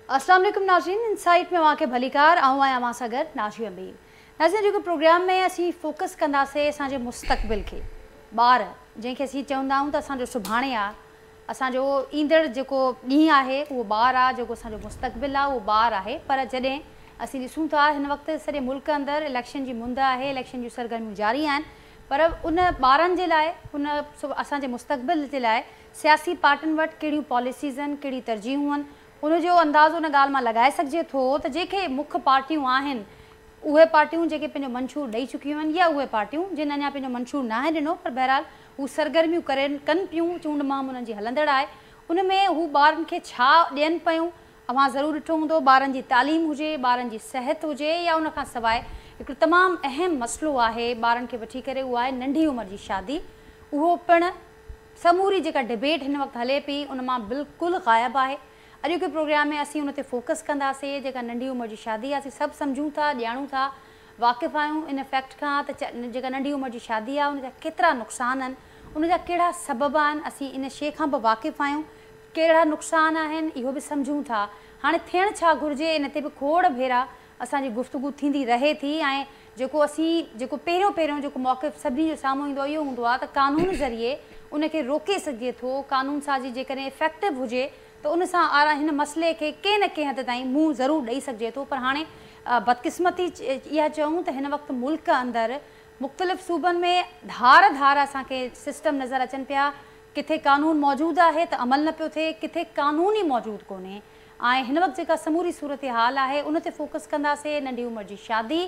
अस्सलाम वालेकुम नाज़रीन, इनसाइट में वाके भलीकार आऊं आया मां सां गॾु नाज़ी अमीर। नाज़रीन, जेको प्रोग्राम में असीं फोकस कंदासीं असांजे मुस्तक़बिल खे, ॿार जंहिंखे असीं चवंदा आहियूं त असांजो सुभाणे आहे, असांजो ईंदड़ जेको ॾींहुं आहे उहो ॿारु आहे, जेको असांजो मुस्तक़बिल आहे उहो ॿारु आहे। पर जॾहिं असीं ॾिसूं था हिन वक़्तु सॼे मुल्क अंदरि इलेक्शन जी मुंद आहे, इलेक्शन जूं सरगर्मियूं जारी आहिनि, पर उन ॿारनि जे लाइ, उन असांजे मुस्तक़बिल जे लाइ सियासी पार्टियुनि वटि कहिड़ियूं पॉलिसीज़ आहिनि, कहिड़ी तरजीहूं आहिनि, उनजो अंदाज़ो उन ॻाल्हि मां लॻाए सघिजे थो त जेके मुख्य पार्टियूं आहिनि उहे पार्टियूं जेके पंहिंजो मंशूर ॾेई चुकियूं आहिनि या उहे पार्टियूं जिन अञा पंहिंजो मंशूर न आहे ॾिनो, पर बहरहाल हू सरगर्मियूं कनि पियूं, चूंड मुहिम उन्हनि जी हलंदड़ आहे। उन में हू ॿारनि खे छा ॾियनि पियूं, अव्हां ज़रूरु ॾिठो हूंदो, ॿारनि जी तालीम हुजे, ॿारनि जी सिहत हुजे, या उन खां सवाइ हिकिड़ो तमामु अहम मसइलो आहे ॿारनि खे वठी करे, उहा आहे नंढी उमिरि जी शादी। उहो पिणु समूरी जेका डिबेट हिन वक़्तु हले पई उन मां बिल्कुलु ग़ाइबु आहे। अॼु के प्रोग्राम में असीं उन ते फोकस कंदासीं। जेका नंढी उमिरि जी शादी आहे, असीं सभु सम्झूं था, ॼाणूं था, वाक़िफ़ु आहियूं इन फैक्ट खां त जेका नंढी उमिरि जी शादी आहे उन जा केतिरा नुक़सान आहिनि, उन जा कहिड़ा सबब आहिनि, असीं इन शइ खां बि वाक़िफ़ु आहियूं। कहिड़ा नुक़सान आहिनि इहो बि सम्झूं था। हाणे थियणु छा घुरिजे इन ते बि खोड़ भेरा असांजी गुफ़्तगू थींदी रहे थी। ऐं जेको पहिरियों जेको मौक़िफ़ु सभिनी जो साम्हूं ईंदो इहो हूंदो आहे त कानून ज़रिए उनखे रोके सघिजे थो। कानून साज़ी जेकॾहिं इफेक्टिव हुजे त उन सां हिन मसइले खे कंहिं न कंहिं हद ताईं मुंहुं ज़रूरु ॾेई सघिजे थो। पर हाणे बदकिस्मती इहा चयूं त हिन वक़्तु मुल्क अंदरि मुख़्तलिफ़ सूबनि में धार असांखे सिस्टम नज़र अचनि पिया। किथे कानून मौजूदु आहे त अमल न पियो थिए, किथे कानून ई मौजूदु कोन्हे। ऐं हिन वक़्तु जेका समूरी सूरत हाल आहे उन ते फोकस कंदासीं। नंढी उमिरि जी शादी,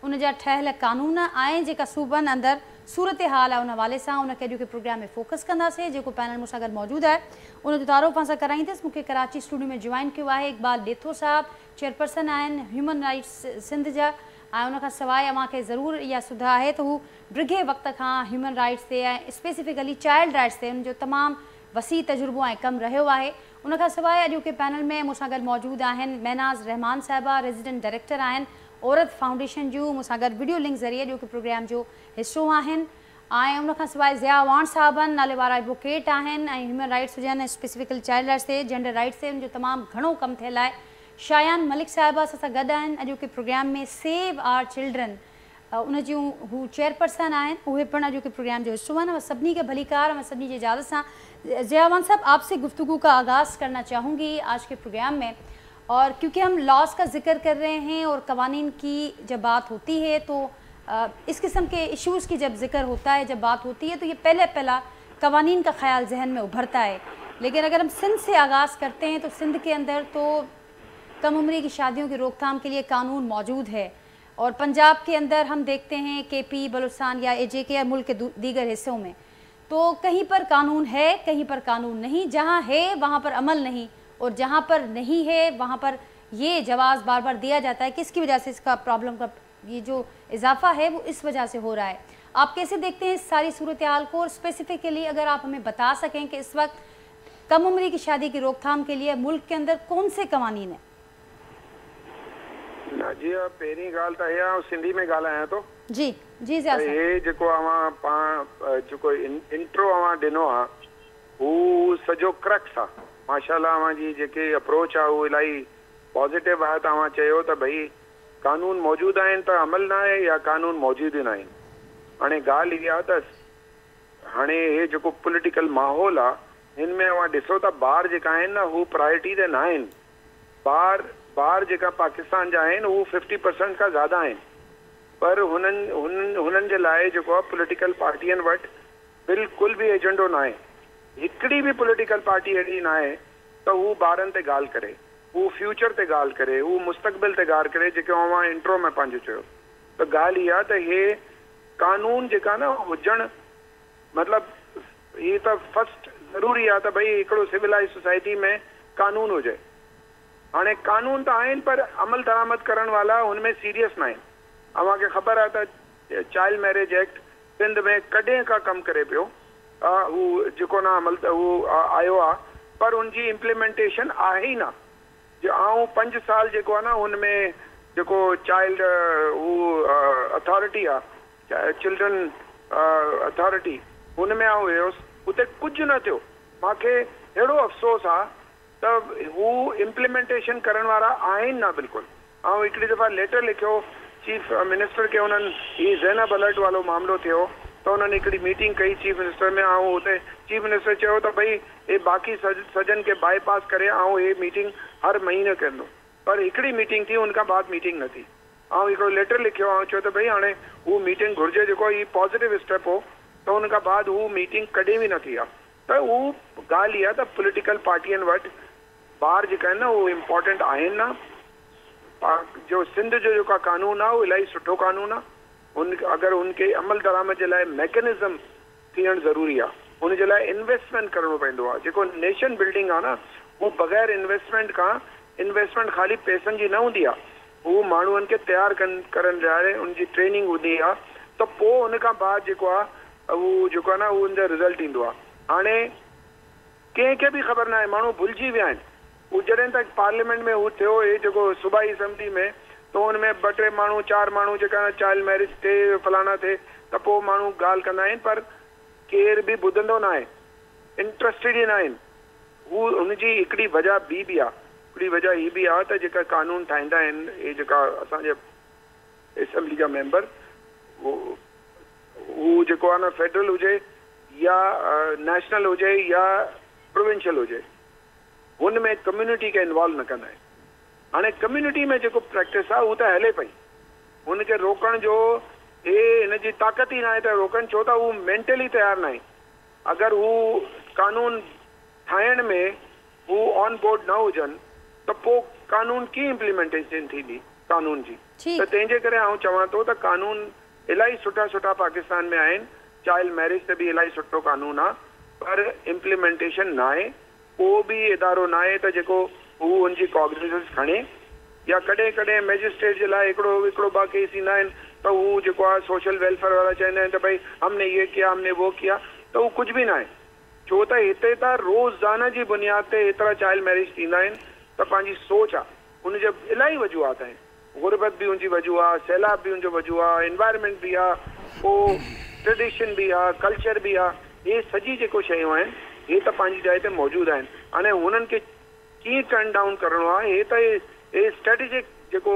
उन जा ठहियल कानून ऐं जेका सूबनि अंदरि सूरत हाल आहे उन हवाले सां उनखे अॼु के प्रोग्राम में फोकस कंदासीं। जेको पैनल मूंसां गॾु मौजूदु आहे उनजो तारुफ़ असां कराईंदसि। मूंखे कराची स्टूडियो में जॉइन कयो आहे इक़बाल डेथो साहब, चेयरपर्सन आहिनि ह्यूमन राइट्स सिंध जा। ऐं उनखां सवाइ अव्हांखे ज़रूरु इहा सुधा आहे त हू ब्रिगे वक़्त खां ह्यूमन राइट्स ते ऐं स्पेसिफिकली चाइल्ड राइट्स ते उनजो तमामु वसी तजुर्बो ऐं कमु रहियो आहे। उनखां सवाइ अॼु के पैनल में मूंसां गॾु मौजूदु आहिनि महनाज़ रहमान साहिबा, रेज़िडेंट डायरेक्टर आहिनि औरत फाउंडेशन जूं, मूंसां गॾु वीडियो लिंक ज़रिए अॼु के प्रोग्राम जो हिसो आहिनि। ऐं उनखां सवाइ ज़िया वाण साहिबनि नाले वारा एडवोकेट आहिनि ऐं ह्यूमन राइट्स हुजनि, स्पेसिफिकली चाइल्ड राइट्स ते, जेंडर राइट्स ते उनजो तमामु घणो कमु थियल आहे। शायान मलिक साहिबा असां सां गॾु आहिनि। अॼु के प्रोग्राम में सेव आवर चिल्ड्रन उन जूं हू चेयरपर्सन आहिनि, उहे पिणु अॼु के प्रोग्राम जो हिसो आहिनि। सभिनी खे भलीकार, मैं सभिनी की इजाज़त सां ज़िया वाण साहब आपसे गुफ्तगू का आगाज़ करना चाहूँगी आज के प्रोग्राम में। और क्योंकि हम लॉस का जिक्र कर रहे हैं और कवानीन की जब बात होती है तो इस किस्म के इश्यूज़ की जब जिक्र होता है, जब बात होती है तो ये पहला कवानीन का ख्याल जहन में उभरता है। लेकिन अगर हम सिंध से आगाज़ करते हैं तो सिंध के अंदर तो कम उम्री की शादियों की रोकथाम के लिए कानून मौजूद है। और पंजाब के अंदर हम देखते हैं KP, बलूचिस्तान या AJK या मुल्क के दीगर हिस्सों में तो कहीं पर कानून है, कहीं पर कानून नहीं। जहाँ है वहाँ पर अमल नहीं, और जहाँ पर नहीं है वहाँ पर ये जवाब बार बार दिया जाता है कि इसकी वजह से इसका प्रॉब्लम का ये जो इजाफा है वो इस वजह से हो रहा है। आप कैसे देखते हैं इस सारी सूरत हाल को, और स्पेसिफिकली अगर आप हमें बता सकें कि इस वक्त कम उम्री की शादी की रोकथाम के लिए मुल्क के अंदर कौन से कवानीन है? जी पहिरीं ॻाल्हि त इहा सिंधी में ॻाल्हायां थो। जी जी ज़िया साहब, हे जेको अवां पाण जेको इंट्रो अवां ॾिनो आहे हू सॼो क्रक्स आहे। माशाल्लाह अवां जी जेके अप्रोच आहे उहो इलाही पॉज़िटिव आहे। तव्हां चयो त भई कानून मौजूदु आहिनि त अमल न आहे या कानून मौजूदु ई न आहिनि। हाणे ॻाल्हि इहा आहे त हाणे हे जेको पॉलिटिकल माहौल आहे हिन में अवां ॾिसो त ॿार जेका आहिनि न हू प्रायोरिटी ते न आहिनि। ॿार जेका पाकिस्तान जा आहिनि हू 50% खां ज़्यादा आहिनि, पर हुननि जे लाइ जेको आहे पॉलिटिकल पार्टियुनि वटि बिल्कुलु बि एजेंडो न आहे। हिकिड़ी बि पॉलिटिकल पार्टी अहिड़ी न आहे त हू ॿारनि ते ॻाल्हि करे, हू फ्यूचर ते ॻाल्हि करे, हू मुस्तक़बिल ते ॻाल्हि करे, जेको अवां इंट्रो में पंहिंजो चयो। त ॻाल्हि इहा त हे कानून जेका न हुजणु मतिलबु हीअ त फस्ट ज़रूरी आहे त भई हिकिड़ो सिविलाइज़ सोसाइटी में कानून हुजे। हाणे कानून त आहिनि पर अमल दरामद करण वाला हुनमें सीरियस न आहिनि। अव्हांखे ख़बर आहे त चाइल्ड मैरिज एक्ट सिंध में कॾहिं खां कमु करे पियो, हू जेको न अमल हू आयो आहे, पर हुनजी इम्प्लीमेंटेशन आहे ई न। ऐं 5 साल जेको आहे न हुनमें जेको चाइल्ड हू अथॉरिटी आहे, चिल्ड्रन अथॉरिटी, हुनमें आउं वियुसि, उते कुझु न थियो। मूंखे अहिड़ो अफ़सोस आहे त हू इम्प्लीमेंटेशन करण वारा आहिनि न बिल्कुलु। ऐं हिकिड़ी दफ़ा लेटर लिखियो चीफ मिनिस्टर खे, उन्हनि ही ज़ैनब अलर्ट वारो मामिलो थियो त उन्हनि हिकिड़ी मीटिंग कई चीफ मिनिस्टर में, ऐं हुते चीफ मिनिस्टर चयो त भई हे बाक़ी सजन खे बाईपास करे ऐं हे मीटिंग हर महीने कंदो, पर हिकिड़ी मीटिंग थी, उनखां बाद मीटिंग न थी। ऐं हिकिड़ो लेटर लिखियो ऐं चयो त भई हाणे हू मीटिंग घुरिजे, जेको ही पॉज़िटिव स्टेप हो, त हुनखां बाद हू मीटिंग कॾहिं बि न थी आहे। त हू ॻाल्हि इहा त पॉलिटिकल पार्टियुनि वटि ॿार जेका आहिनि न उहे इम्पोर्टेंट आहिनि न। जो सिंध जो जेका कानून आहे उहो इलाही सुठो कानून आहे। उन अगरि उनखे अमल दरामद जे लाइ मैकेनिज़म थियणु ज़रूरी आहे, उनजे लाइ इन्वेस्टमेंट करिणो पवंदो आहे। जेको नेशन बिल्डिंग आहे न, उहो बग़ैर इन्वेस्टमेंट खां, इन्वेस्टमेंट ख़ाली पैसनि जी न हूंदी आहे, हू माण्हुनि खे तयारु करण लाइ उनजी ट्रेनिंग हूंदी आहे, त पोइ उनखां बाद जेको आहे उहो जेको आहे न उहो उनजो रिज़ल्ट ईंदो आहे। हाणे कंहिंखे बि ख़बर न आहे, माण्हू भुलिजी विया आहिनि। हू जॾहिं तक पार्लियामेंट में हू थियो, हे जेको सूबाई असैम्बली में, त हुनमें 2-3 माण्हू 4 माण्हू जेका चाइल्ड मैरिज थिए फलाना थिए, त पोइ माण्हू ॻाल्हि कंदा आहिनि, पर केर बि ॿुधंदो न आहे, इंट्रस्टेड ई न आहिनि। हू हुनजी हिकिड़ी वजह ॿी बि आहे। हिकिड़ी वजह हीअ बि आहे त जेका कानून ठाहींदा आहिनि हे जेका असांजे असेंबली जा मेंबर, हू जेको आहे न फेडरल हुजे या नेशनल हुजे या प्रोविंशियल हुजे, हुन में कम्युनिटी खे इन्वॉल्व न कंदा आहिनि। हाणे कम्युनिटी में जेको प्रैक्टिस आहे उहा त हले पई, हुनखे रोकण जो हे हिनजी ताक़त ई न आहे त रोकनि, छो त हू मेंटली तयारु न आहे। अगरि हू कानून ठाहिण में हू ऑन बोर्ड न हुजनि त पोइ कानून कीअं इम्प्लीमेंटेशन थींदी कानून जी। त तंहिंजे करे आउं चवां थो त कानून इलाही सुठा सुठा पाकिस्तान में आहिनि। चाइल्ड मैरिज ते बि इलाही सुठो कानून आहे, पर इम्प्लीमेंटेशन न आहे। को बि इदारो न आहे त जेको हू हुनजी कॉग्निजेंस खणे, या कॾहिं कॾहिं मैजिस्ट्रेट जे लाइ हिकिड़ो 2 केस ईंदा आहिनि त हू जेको आहे सोशल वेलफेयर वारा चवंदा आहिनि त भई हमने ये किया, हमने वो किया, त हू कुझु बि न आहे। छो त हिते त रोज़ाना जी बुनियाद ते एतिरा चाइल्ड मैरिज थींदा आहिनि त पंहिंजी सोच आहे, हुनजा इलाही वजूहात आहिनि। गुरबत बि हुनजी वजू आहे, सैलाब बि हुनजो वजू आहे, एनवायरमेंट बि आहे, पोइ ट्रेडिशन बि आहे, कल्चर बि आहे। इहे सॼी जेको शयूं आहिनि हे त पंहिंजी जाइ ते मौजूदु आहिनि। हाणे हुननि खे कीअं टर्न डाउन करिणो आहे, हे त हे स्ट्रेटेजिक जेको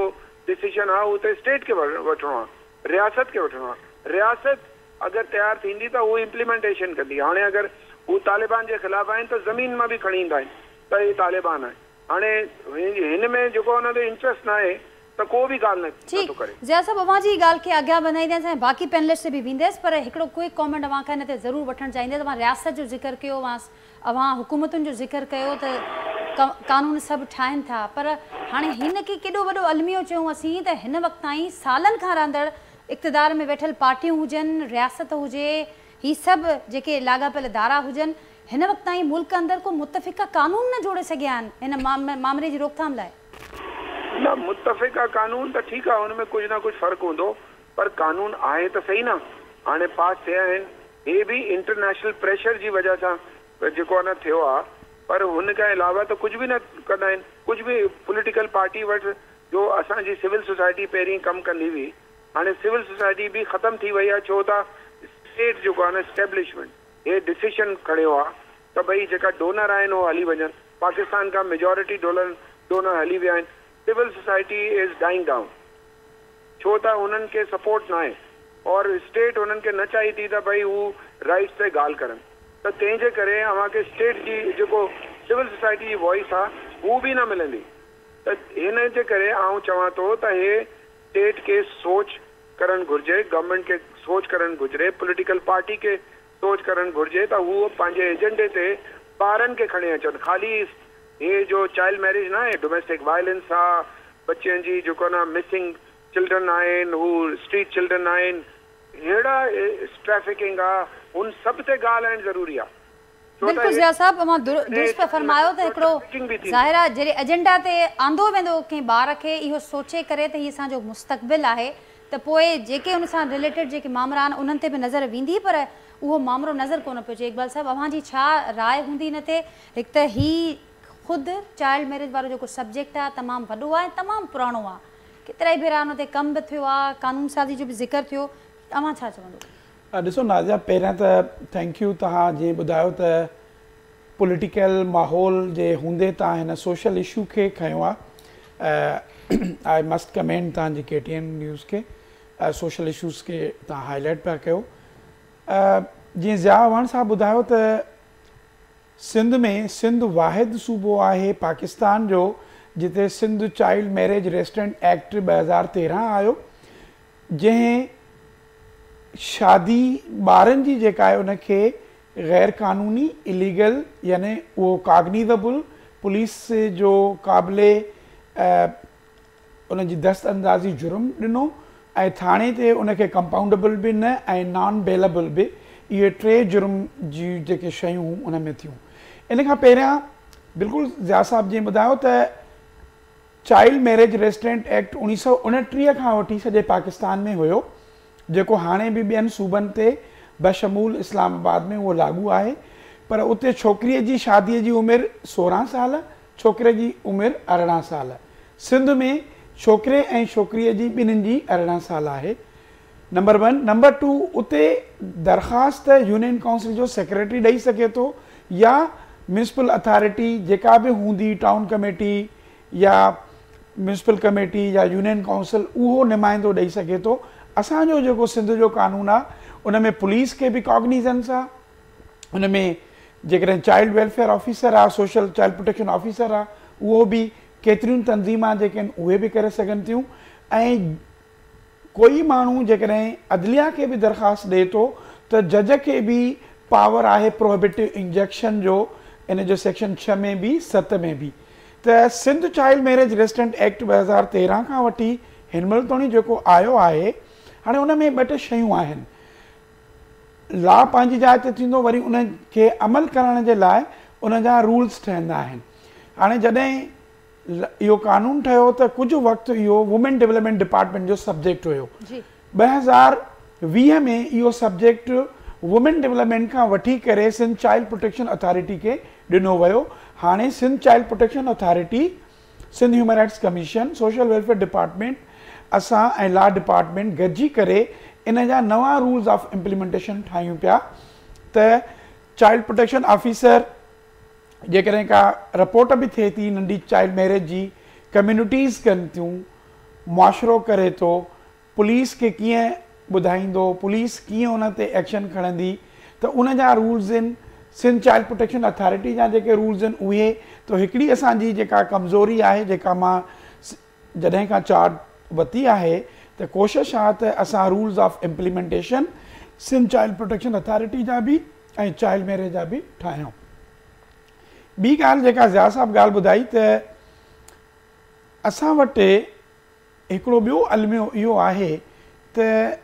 डिसीजन आहे उहो त स्टेट खे वठिणो आहे, रियासत खे वठिणो आहे। रियासत अगरि तयारु थींदी त उहो इम्प्लीमेंटेशन कंदी। हाणे अगरि हू तालिबान जे ख़िलाफ़ आहिनि त ज़मीन मां बि खणी ईंदा आहिनि त हे तालिबान आहे। हाणे हिन में जेको हुन ते इंट्रस्ट न आहे त को बि ॻाल्हि नथो करे। ज़िया साहब, अवां जी ॻाल्हि खे अॻियां वधाईंदसि ऐं बाक़ी पैनलिस्ट से बि वेंदसि, पर हिकिड़ो क्विक कॉमेंट अवां खां हिन ते ज़रूरु वठणु चाहींदसि। अवां रियासत जो ज़िक्र कयो, अवां हुकूमतुनि जो ज़िक्र कयो त कानून सभु ठाहिनि था, पर हाणे हिन खे केॾो वॾो अलमियो चयूं असीं त हिन वक़्त ताईं सालनि खां रहंदड़ इक़्तिदार में वेठल पार्टियूं हुजनि, रियासत हुजे, ही सभु जेके लाॻापियल इदारा हुजनि, हिन वक़्त ताईं मुल्क अंदरि को मुतफ़िक़ा कानून न जोड़े सघिया आहिनि हिन मामले जी रोकथाम लाइ। न, मुतफ़िक़ा कानून त ठीकु आहे, हुन में कुझु न कुझु फ़र्क़ु हूंदो, पर कानून आहे त सही न। हाणे पास थिया आहिनि, हे बि इंटरनेशनल प्रेशर जी वजह सां जेको आहे न थियो आहे, पर हुन खां अलावा त कुझु बि न कंदा आहिनि। कुझु बि पॉलिटिकल पार्टी वटि जो असांजी सिविल सोसाइटी पहिरीं कमु कंदी हुई, हाणे सिविल सोसाइटी बि ख़तमु थी वई आहे। छो त स्टेट जेको आहे न एस्टेब्लिशमेंट हे डिसीशन खणियो आहे त भई जेका डोनर आहिनि उहो हली वञनि। पाकिस्तान खां मेजॉरिटी डोनर हली विया आहिनि। Civil society is dying down, छो त हुननि खे सपोर्ट न आहे, और स्टेट हुननि खे न चाही थी त भई हू राइट्स ते ॻाल्हि करनि। त तंहिंजे करे अव्हांखे स्टेट जी जेको सिविल सोसाइटी जी वॉइस आहे हू बि न मिलंदी। त हिन जे करे आउं चवां थो त हे स्टेट खे सोच करणु घुरिजे, गवर्नमेंट खे सोच करणु घुरिजे, पॉलिटिकल पार्टी खे सोच करणु घुरिजे त हू पंहिंजे एजेंडे ते ॿारनि खे खणी अचनि। ख़ाली हे जो चाइल्ड मैरिज न आहे, डोमेस्टिक वायलेंस आहे, बच्चनि जी जेको न मिसिंग चिल्ड्रन आहिनि, हू स्ट्रीट चिल्ड्रन आहिनि, अहिड़ा ट्रैफिकिंग आहे, उन सभु ते ॻाल्हि आहिनि ज़रूरी आहे। बिल्कुलु ज़िया साहब, अवां दुरुस्त फरमायो त हिकिड़ो ज़ाहिर आहे जहिड़े एजेंडा ते आंदो वेंदो कंहिं ॿार खे इहो सोचे करे त हीअ असांजो मुस्तक़बिल आहे, त पोइ जेके हुन सां रिलेटेड जेके मामला आहिनि उन्हनि ते बि नज़र वेंदी, पर उहो मामिलो नज़र कोन पियो अचे। इक़बाल साहब, अवां जी छा राय हूंदी हिन ते? हिकु त ही ख़ुदि चाइल्ड मैरिज वारो जेको सब्जेक्ट आहे तमामु वॾो आहे, तमामु पुराणो आहे, केतिरा ई भेरा हुन ते कमु बि थियो आहे, कानून साज़ी जो बि ज़िक्र थियो, तव्हां छा चवंदो? ॾिसो नाज़िया, पहिरियां त थैंक यू, तव्हां जीअं ॿुधायो त पॉलिटिकल माहौल जे हूंदे तव्हां हिन सोशल इशू खे खयो आहे। आई मस्ट कमेंट तव्हांजी KTN न्यूज़ खे, सोशल इशूज़ खे तव्हां हाईलाइट पिया कयो। जीअं ज़िया वण साहब ॿुधायो त सिंध में, सिंध वाहिद सूबो आहे पाकिस्तान जो जिते Sindh child marriage restraint act 2013 आयो, जंहिं शादी ॿारनि जी जेका आहे उनखे गैर क़ानूनी इलीगल यानी उहो कागनीज़ेबल पुलिस जो क़ाबिले उनजी दस्तअंदाज़ी जुर्म ॾिनो ऐं थाणे ते उनखे कंपाउंडेबल बि न ऐं नॉन बेलेबल बि, इहे 3 जुर्म जी जेके शयूं उन में थियूं। इन खां पहिरियां बिल्कुलु ज़िया साहब जीअं ॿुधायो त चाइल्ड मैरिज रेस्ट्रेंट एक्ट 1929 खां वठी सॼे पाकिस्तान में हुयो, जेको हाणे बि ॿियनि सूबनि ते बशमूल इस्लामाबाद में उहो लागू आहे। पर उते छोकिरीअ जी शादीअ जी उमिरि 16 साल, छोकिरे जी उमिरि 18 साल। सिंध में छोकिरे ऐं छोकिरीअ जी ॿिन्हिनि जी 18 साल आहे। नंबर 1। नंबर 2, उते दरख़्वास्त यूनियन काउंसिल जो सेक्रेटरी ॾेई सघे थो या म्यूनिसिपल अथॉरिटी जेका बि हूंदी, टाउन कमेटी या म्यूनिसिपल कमेटी या यूनियन काउंसिल, उहो नुमाइंदो ॾेई सघे थो। असांजो जेको सिंध जो कानून आहे उन में पुलिस खे बि कॉग्निजेंस आहे, उन में जेकॾहिं चाइल्ड वेलफेयर ऑफिसर आहे, सोशल चाइल्ड प्रोटेक्शन ऑफिसर आहे, उहो बि केतिरियूं तंज़ीमां जेके आहिनि उहे बि करे सघनि थियूं। ऐं कोई माण्हू जेकॾहिं अदलिया खे बि दरख़्वास्त ॾिए थो त जज खे बि पावर आहे प्रोहिबिटिव इंजेक्शन जो, इन जो सेक्शन 6 में बि 7 में बि। त Sindh child marriage restraint act 2013 खां वठी हिनमहिल ताईं जेको आयो आहे, हाणे उन में 2 शयूं आहिनि। लॉ पंहिंजी जाइ ते थींदो, वरी उनखे अमल करण जे लाइ उन जा रूल्स ठहंदा आहिनि। हाणे जॾहिं इहो कानून ठहियो त कुझु वक़्तु इहो वुमेन डेवलपमेंट डिपार्टमेंट जो सब्जेक्ट हुयो। 2020 में इहो सब्जेक्ट वुमेन डेवलपमेंट खां वठी करे सिंध चाइल्ड प्रोटेक्शन अथॉरिटी खे ॾिनो वियो। हाणे Sindh child protection authority, Sindh human rights commission, social welfare department, असां ऐं लॉ डिपार्टमेंट गॾिजी करे इन जा नवां रूल्स ऑफ इम्प्लीमेंटेशन ठाहियूं पिया त चाइल्ड प्रोटेक्शन ऑफिसर जेकॾहिं का रिपोर्ट बि थिए थी नंढी चाइल्ड मैरिज जी, कम्यूनिटीज़ कनि थियूं, मुआशिरो करे थो, पुलिस खे कीअं ॿुधाईंदो, पुलिस कीअं उन ते एक्शन खणंदी, त उन जा रूल्स आहिनि। सिंध चाइल्ड प्रोटेक्शन अथॉरिटी जा जेके रूल्स आहिनि उहे, त हिकिड़ी असांजी जेका कमज़ोरी आहे, जेका मां जॾहिं खां चार्ज वरिती आहे, त कोशिशि आहे त असां rules of implementation Sindh child protection authority जा बि ऐं चाइल्ड मैरिज जा बि ठाहियूं। ॿी ॻाल्हि जेका ज़िया साहब ॻाल्हि ॿुधाई त असां वटि हिकिड़ो ॿियो अलमियो इहो आहे त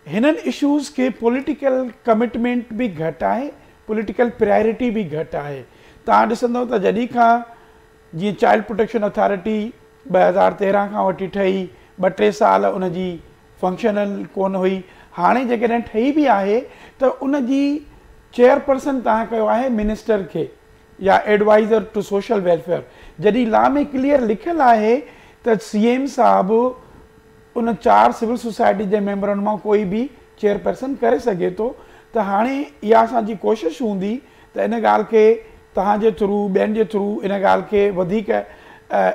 हिननि इशूज़ खे पॉलिटिकल कमिटमेंट बि घटि आहे, पॉलिटिकल प्रायोरिटी बि घटि आहे। तव्हां ॾिसंदव त जॾहिं खां जीअं चाइल्ड प्रोटेक्शन अथॉरिटी 2013 खां वठी ठही, 2-3 साल उनजी फंक्शनल कोन हुई, हाणे जेकॾहिं ठही बि आहे त उनजी चेयरपर्सन तव्हां कयो आहे मिनिस्टर खे या एडवाइज़र टू सोशल वेलफेयर। जॾहिं लॉ में क्लियर लिखियलु आहे त CM साहिबु उन 4 सिविल सोसाइटी जे मेंबरनि मां कोई बि चेयरपर्सन करे सघे थो। त हाणे इहा असांजी कोशिशि हूंदी त इन ॻाल्हि खे तव्हांजे थ्रू, ॿियनि जे थ्रू इन ॻाल्हि खे वधीक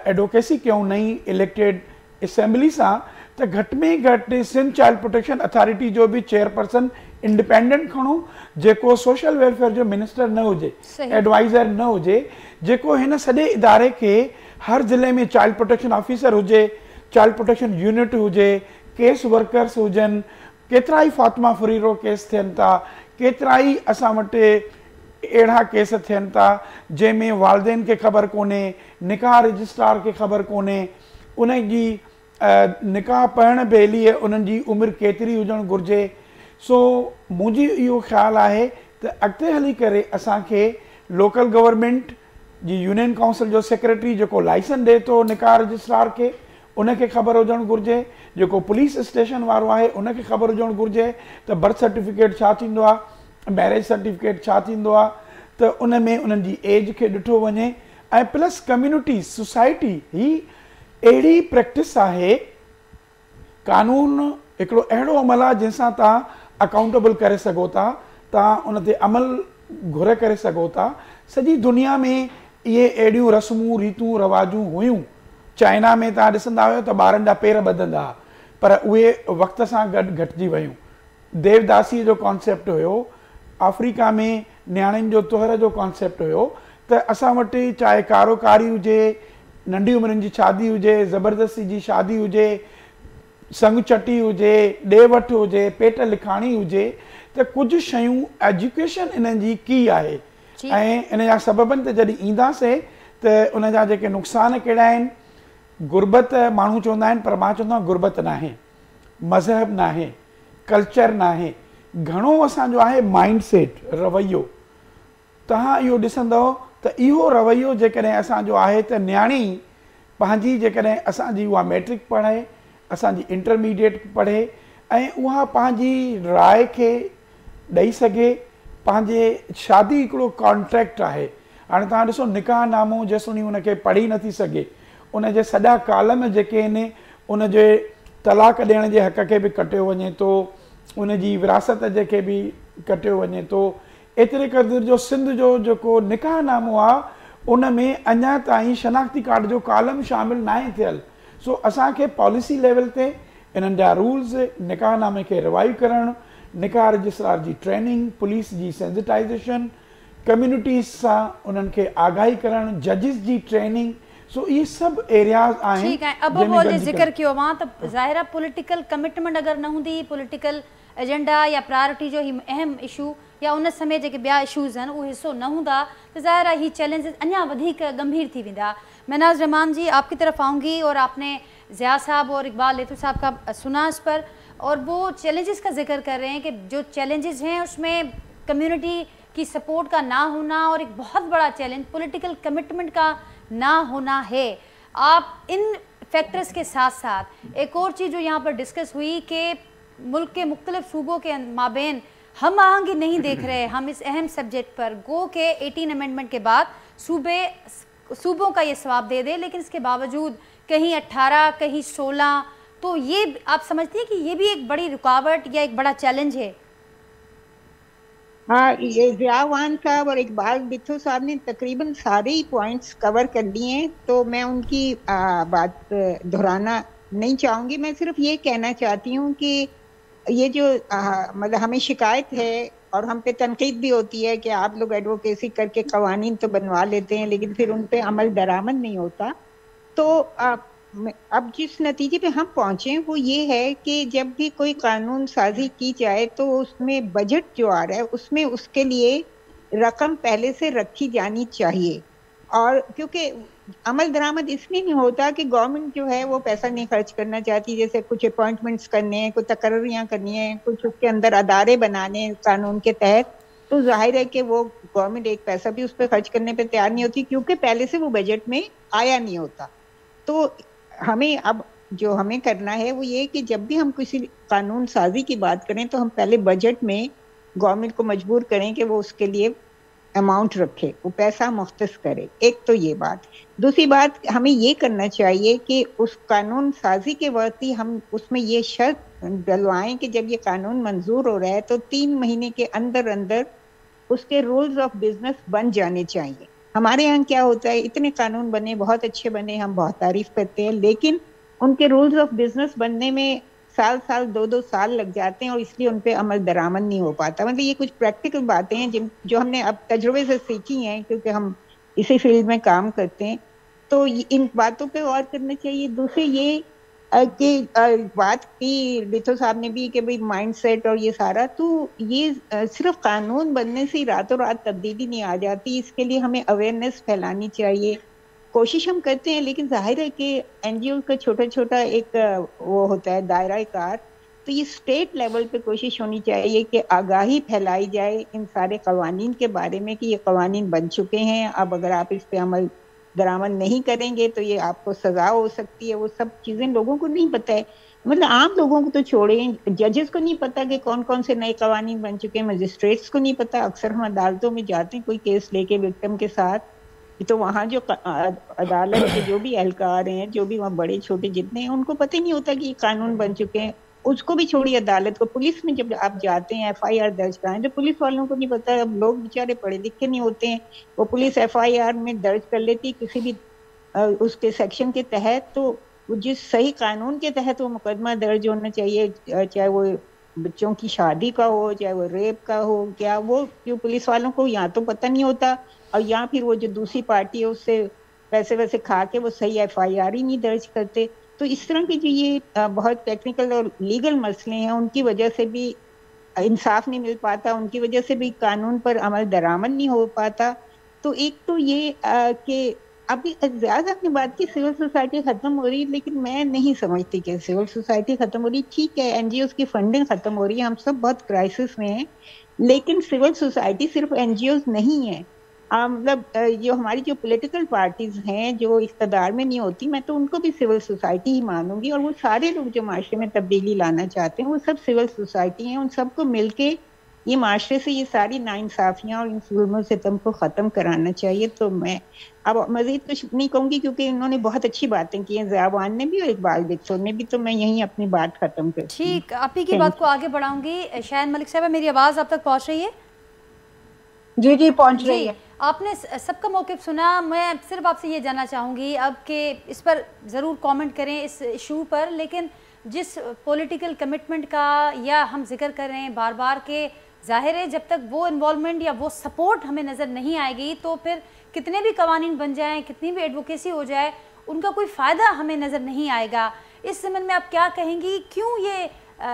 एडवोकेसी कयूं नई इलेक्टेड असेंबली सां, त घटि में घटि सिंध चाइल्ड प्रोटेक्शन अथॉरिटी जो बि चेयरपर्सन इंडिपेंडेंट खणो, जेको सोशल वेलफेयर जो मिनिस्टर न हुजे, एडवाइज़र न हुजे, जेको हिन सॼे इदारे खे हर ज़िले में चाइल्ड प्रोटेक्शन ऑफिसर हुजे, चाइल्ड प्रोटेक्शन यूनिट हुजे, केस वर्कर्स हुजनि। केतिरा ई फातिमा फरीरो केस थियनि था, केतिरा ई असां वटि अहिड़ा केस थियनि था जंहिंमें वालदेन खे ख़बर कोन्हे, निकाह रजिस्ट्रार खे ख़बर कोन्हे, उन जी निकाह पढ़ण बेलीअ उन्हनि जी उमिरि केतिरी हुजणु घुरिजे। सो मुंहिंजी इहो ख़्यालु आहे त अॻिते हली करे असांखे लोकल गवर्नमेंट जी यूनियन काउंसिल जो सेक्रेटरी जेको लाइसेंस ॾिए थो निकाह रजिस्ट्रार खे, उनखे ख़बर हुजणु घुरिजे, जेको पुलिस स्टेशन वारो आहे उनखे ख़बर हुजणु घुरिजे त बर्थ सर्टिफिकेट छा थींदो आहे, मैरिज सर्टिफिकेट छा थींदो आहे, त उन में उन्हनि जी एज खे ॾिठो वञे। ऐं प्लस कम्यूनिटी सोसाइटी ही अहिड़ी प्रैक्टिस आहे, कानून हिकिड़ो अहिड़ो अमल आहे जंहिंसां तव्हां अकाउंटेबल करे सघो था, तव्हां उन ते अमल घुर करे सघो था। सॼी दुनिया में इहे अहिड़ियूं रस्मूं रीतूं रवाजूं हुयूं। चाइना में तव्हां ॾिसंदा हुयो त ॿारनि जा पेर ॿधंदा हुआ, पर उहे वक़्त सां गॾु घटिजी वियूं। देवदासीअ जो कॉन्सेप्ट हुयो, अफ्रीका में नियाणियुनि जो तुहर जो कॉन्सेप्ट हुयो, त असां वटि चाहे कारोकारी हुजे, नंढी उमिरि जी शादी हुजे, ज़बरदस्ती जी शादी हुजे, संग चटी हुजे, ॾे वठि हुजे, पेट लिखाणी हुजे, त कुझु शयूं एजुकेशन इन्हनि जी की आहे ऐं इन जा सबबनि ते जॾहिं ईंदासीं त उन जा जेके नुक़सान कहिड़ा आहिनि। गुरबत माण्हू चवंदा आहिनि, पर मां चवंदो आहियां गुरबत न आहे, मज़हब न आहे, कल्चर न आहे, घणो असांजो आहे माइंड सेट, रवैयो। तव्हां इहो ॾिसंदव त इहो रवैयो जेकॾहिं असांजो आहे त नियाणी पंहिंजी जेकॾहिं असांजी उहा मैट्रिक पढ़े, असांजी इंटरमीडिएट पढ़े ऐं उहा पंहिंजी राय खे ॾेई सघे। पंहिंजे शादी हिकिड़ो कॉन्ट्रैक्ट आहे। हाणे तव्हां ॾिसो निकाह नामो जेसिताईं उनखे पढ़ी नथी सघे, उन जे सॼा कालम जेके आहिनि उन जे तलाक ॾियण जे हक़ खे बि कटियो वञे थो, उन जी विरासत जेके बि कटियो वञे थो। एतिरे क़दुरु जो सिंध जो जेको निकाह नामो आहे उन में अञा ताईं शनाख्ती कार्ड जो कालम शामिलु न आहे थियल। सो असांखे पॉलिसी लेवल ते इन्हनि जा रूल्स, निकाह नामे खे रिवाइव करणु, निकाह रजिस्ट्रार जी ट्रेनिंग, पुलिस जी सेंसिटाइज़ेशन, कम्युनिटीज़ सां उन्हनि खे आगाही करणु, जजिस जी ट्रेनिंग। सो इहे सभु एरियाज़ आहिनि। ठीक है, अब वो जो जिक्र किया वहाँ तो ज़ाहिर है पॉलिटिकल कमिटमेंट अगर न होंदी, पॉलिटिकल एजेंडा या प्रायोरिटी जो ही अहम इशू या उन समय जेके ॿिया इशूज़ आहिनि उहे हिस्सो न हूंदा तो ज़ाहिर है ही चैलेंजेस अञा वधिक गंभीर थी वेंदा। महनाज रहमान जी, आपकी तरफ आऊँगी और आपने ज़िया साहब और इकबाल लेथू साहब का सुना इस पर, और वो चैलेंजेस का जिक्र कर रहे हैं कि जो चैलेंजेस हैं उसमें कम्युनिटी की सपोर्ट का ना होना और एक बहुत बड़ा चैलेंज पॉलिटिकल कमिटमेंट का ना होना है। आप इन फैक्टर्स के साथ साथ एक और चीज़ जो यहाँ पर डिस्कस हुई कि मुल्क के मुख्तलिफ सूबों के माबेन हम आहंगी नहीं देख रहे हम इस अहम सब्जेक्ट पर। गो के 18 अमेंडमेंट के बाद सूबों का ये सवाब दे दे, लेकिन इसके बावजूद कहीं 18 कहीं 16, तो ये आप समझती हैं कि ये भी एक बड़ी रुकावट या एक बड़ा चैलेंज है? हाँ, ये ज़ियावान साहब और इकबाल बिट्टू साहब ने तकरीबन सारे ही पॉइंट्स कवर कर लिए हैं, तो मैं उनकी बात दोहराना नहीं चाहूँगी। मैं सिर्फ ये कहना चाहती हूँ कि ये जो मतलब हमें शिकायत है और हम पे तनकीद भी होती है कि आप लोग एडवोकेसी करके कवानीन तो बनवा लेते हैं लेकिन फिर उन पे अमल दरामद नहीं होता। तो अब जिस नतीजे पे हम पहुँचे वो ये है कि जब भी कोई कानून साजी की जाए तो उसमें बजट जो आ रहा है उसमें उसके लिए रकम पहले से रखी जानी चाहिए। और क्योंकि अमल दरामद इसलिए नहीं होता कि गवर्नमेंट जो है वो पैसा नहीं खर्च करना चाहती, जैसे कुछ अपॉइंटमेंट्स करने हैं, कुछ तकर्रियाँ करनी है, कुछ उसके अंदर अदारे बनाने कानून के तहत, तो जाहिर है कि वो गवर्नमेंट एक पैसा भी उस पर खर्च करने पे तैयार नहीं होती क्योंकि पहले से वो बजट में आया नहीं होता। तो हमें अब जो हमें करना है वो ये कि जब भी हम किसी कानून साजी की बात करें तो हम पहले बजट में गवर्नमेंट को मजबूर करें कि वो उसके लिए अमाउंट रखे, वो पैसा मुख्तस करे। एक तो ये बात। दूसरी बात, हमें ये करना चाहिए कि उस कानून साजी के वक्त ही हम उसमें ये शर्त डलवाएं कि जब ये कानून मंजूर हो रहा है तो 3 महीने के अंदर अंदर उसके रूल्स ऑफ बिजनेस बन जाने चाहिए। हमारे यहाँ क्या होता है, इतने कानून बने, बहुत अच्छे बने, हम बहुत तारीफ करते हैं, लेकिन उनके रूल्स ऑफ बिजनेस बनने में साल 2-2 साल लग जाते हैं और इसलिए उन पे अमल दरामद नहीं हो पाता। मतलब ये कुछ प्रैक्टिकल बातें हैं जो हमने अब तजुर्बे से सीखी हैं क्योंकि हम इसी फील्ड में काम करते हैं, तो इन बातों पे गौर करना चाहिए। दूसरी ये कि बात की बिट्टू साहब ने भी कि भाई माइंडसेट और ये सारा, तो ये सिर्फ कानून बनने से रातों रात तब्दीली नहीं आ जाती, इसके लिए हमें अवेयरनेस फैलानी चाहिए। कोशिश हम करते हैं लेकिन जाहिर है कि एनजीओ का छोटा छोटा एक वो होता है दायरा कार, तो ये स्टेट लेवल पे कोशिश होनी चाहिए कि आगाही फैलाई जाए इन सारे कवानीन के बारे में कि ये कवानीन बन चुके हैं, अब अगर आप इस पे अमल दरामद नहीं करेंगे तो ये आपको सजा हो सकती है। वो सब चीज़ें लोगों को नहीं पता है, मतलब आम लोगों को तो छोड़ें, जजेस को नहीं पता कि कौन कौन से नए कवानीन बन चुके हैं, मजिस्ट्रेट्स को नहीं पता। अक्सर हम अदालतों में जाते हैं कोई केस लेके विक्टिम के साथ, तो वहाँ जो अदालत के जो भी एहलकार हैं, जो भी वहाँ बड़े छोटे जितने हैं, उनको पता ही नहीं होता कि ये कानून बन चुके हैं। उसको भी छोड़िए अदालत को, पुलिस में जब आप जाते हैं FIR दर्ज कराएं, तो पुलिस वालों को नहीं पता, अब लोग बेचारे पढ़े लिखे नहीं होते हैं, वो पुलिस FIR में दर्ज कर लेती किसी भी उसके सेक्शन के तहत, तो वो जिस सही कानून के तहत वो मुकदमा दर्ज होना चाहिए, चाहे वो बच्चों की शादी का हो, चाहे वो रेप का हो, क्या वो क्यों पुलिस वालों को या तो पता नहीं होता, और या फिर वो जो दूसरी पार्टी है उससे पैसे वैसे खा के वो सही FIR ही नहीं दर्ज करते। तो इस तरह की जो ये बहुत टेक्निकल और लीगल मसले हैं, उनकी वजह से भी इंसाफ नहीं मिल पाता, उनकी वजह से भी कानून पर अमल दरामद नहीं हो पाता। तो एक तो ये कि अभी ज्यादा अपनी बात की सिविल सोसाइटी खत्म हो रही है, लेकिन मैं नहीं समझती कि सिविल सोसाइटी खत्म हो रही। ठीक है, NGOs की फंडिंग खत्म हो रही है, हम सब बहुत क्राइसिस में हैं, लेकिन सिविल सोसाइटी सिर्फ NGOs नहीं है। मतलब जो हमारी जो पॉलिटिकल पार्टीज हैं जो इक़्तिदार में नहीं होती, मैं तो उनको भी सिविल सोसाइटी ही मानूंगी, और वो सारे लोग जो माशरे में तब्दीली लाना चाहते हैं वो सब सिविल सोसाइटी हैं, उन सबको मिलके ये माशरे से ये सारी नाइंसाफियां और इन जुल्म सितम को ख़त्म कराना चाहिए। तो मैं अब मज़ीद कुछ नहीं कहूँगी, क्योंकि इन्होंने बहुत अच्छी बातें की हैं, ज़ियावान ने भी और इकबाल बिट्टो ने भी, तो मैं यहीं अपनी बात ख़त्म करती हूँ। ठीक, आप ही की बात को आगे बढ़ाऊंगी। शायन मलिक साहब, मेरी आवाज़ आप तक पहुँच रही है? जी जी पहुँच रही है। आपने सबका मौक़िफ़ सुना, मैं सिर्फ आपसे ये जानना चाहूँगी अब कि इस पर ज़रूर कमेंट करें इस इशू पर, लेकिन जिस पॉलिटिकल कमिटमेंट का या हम जिक्र कर रहे हैं बार बार के, जाहिर है जब तक वो इन्वॉल्वमेंट या वो सपोर्ट हमें नज़र नहीं आएगी तो फिर कितने भी कवानीन बन जाएं, कितनी भी एडवोकेसी हो जाए, उनका कोई फ़ायदा हमें नज़र नहीं आएगा। इस ज़मीन में आप क्या कहेंगी, क्यों ये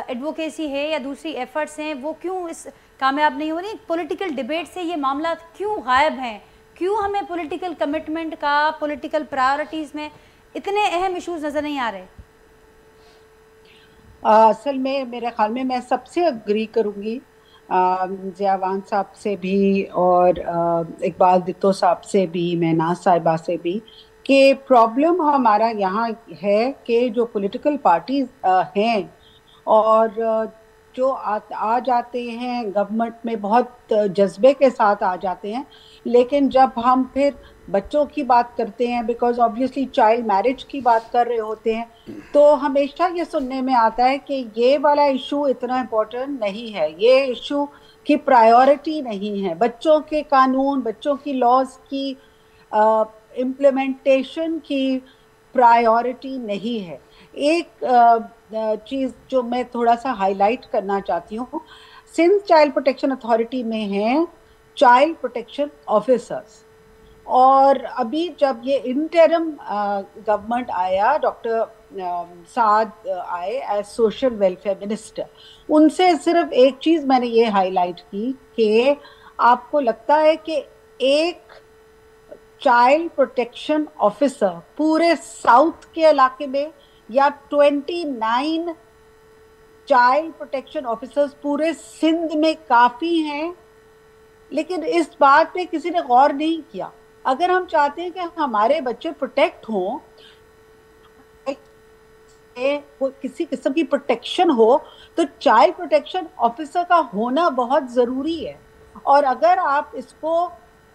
एडवोकेसी है या दूसरी एफर्ट्स हैं वो क्यों इस कामयाब नहीं हो रही? पॉलिटिकल डिबेट से ये मामला क्यों गायब हैं? क्यों हमें पॉलिटिकल कमिटमेंट का, पॉलिटिकल प्रायोरिटीज़ में इतने अहम इश्यूज नज़र नहीं आ रहे? असल में मेरे ख्याल में मैं सबसे अग्री करूँगी, ज़ियावान साहब से भी और इकबाल बिट्टो साहब से भी, महनाज साहिबा से भी, कि प्रॉब्लम हमारा यहाँ है कि जो पॉलिटिकल पार्टीज हैं और जो आ जाते हैं गवर्नमेंट में बहुत जज्बे के साथ आ जाते हैं, लेकिन जब हम फिर बच्चों की बात करते हैं, बिकॉज ऑब्वियसली चाइल्ड मैरिज की बात कर रहे होते हैं, तो हमेशा ये सुनने में आता है कि ये वाला इशू इतना इम्पोर्टेंट नहीं है, ये इशू की प्रायोरिटी नहीं है, बच्चों के कानून, बच्चों की लॉज की इम्प्लीमेंटेशन की प्रायोरिटी नहीं है। एक चीज़ जो मैं थोड़ा सा हाईलाइट करना चाहती हूँ, सिंध चाइल्ड प्रोटेक्शन अथॉरिटी में हैं चाइल्ड प्रोटेक्शन ऑफिसर्स, और अभी जब ये इंटरिम गवर्नमेंट आया, डॉक्टर साद आए एज सोशल वेलफेयर मिनिस्टर, उनसे सिर्फ एक चीज़ मैंने ये हाईलाइट की कि आपको लगता है कि एक चाइल्ड प्रोटेक्शन ऑफिसर पूरे साउथ के इलाके में या 29 चाइल्ड प्रोटेक्शन ऑफिसर्स पूरे सिंध में काफ़ी हैं? लेकिन इस बात पे किसी ने गौर नहीं किया। अगर हम चाहते हैं कि हमारे बच्चे प्रोटेक्ट हों, किसी किस्म की प्रोटेक्शन हो, तो चाइल्ड प्रोटेक्शन ऑफिसर का होना बहुत ज़रूरी है। और अगर आप इसको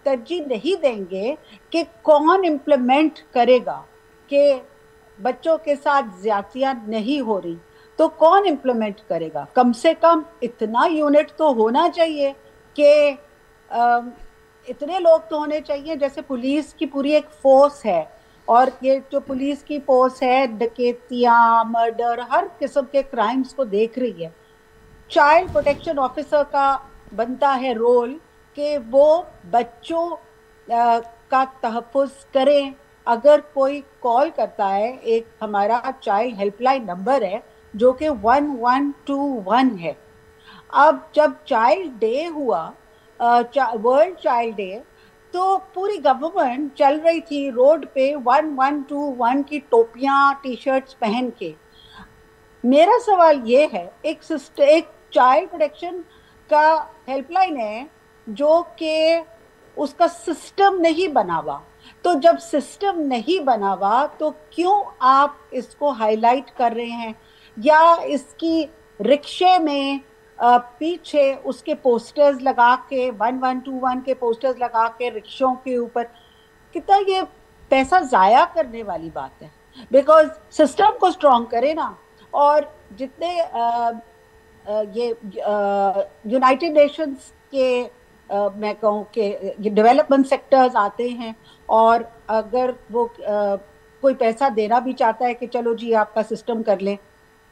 तरजीह नहीं देंगे कि कौन इम्प्लीमेंट करेगा कि बच्चों के साथ ज्यादतियाँ नहीं हो रही, तो कौन इम्प्लीमेंट करेगा? कम से कम इतना यूनिट तो होना चाहिए कि इतने लोग तो होने चाहिए, जैसे पुलिस की पूरी एक फोर्स है, और ये जो पुलिस की फोर्स है डकैतियाँ, मर्डर, हर किस्म के क्राइम्स को देख रही है। चाइल्ड प्रोटेक्शन ऑफिसर का बनता है रोल कि वो बच्चों का तहफ़्फ़ुज़ करें। अगर कोई कॉल करता है, एक हमारा चाइल्ड हेल्पलाइन नंबर है जो कि 1121 है। अब जब चाइल्ड डे हुआ, वर्ल्ड चाइल्ड डे, तो पूरी गवर्नमेंट चल रही थी रोड पे 1121 की टोपियाँ, टी शर्ट्स पहन के। मेरा सवाल ये है, एक चाइल्ड प्रोटेक्शन का हेल्पलाइन है जो कि उसका सिस्टम नहीं बना हुआ, तो जब सिस्टम नहीं बना हुआ तो क्यों आप इसको हाईलाइट कर रहे हैं? या इसकी रिक्शे में पीछे उसके पोस्टर्स लगा के, 1121 के पोस्टर्स लगा के रिक्शों के ऊपर, कितना ये पैसा ज़ाया करने वाली बात है। बिकॉज सिस्टम को स्ट्रॉन्ग करे ना, और जितने ये यूनाइटेड नेशंस के मैं कहूँ कि ये डेवलपमेंट सेक्टर्स आते हैं, और अगर वो कोई पैसा देना भी चाहता है कि चलो जी आपका सिस्टम कर लें,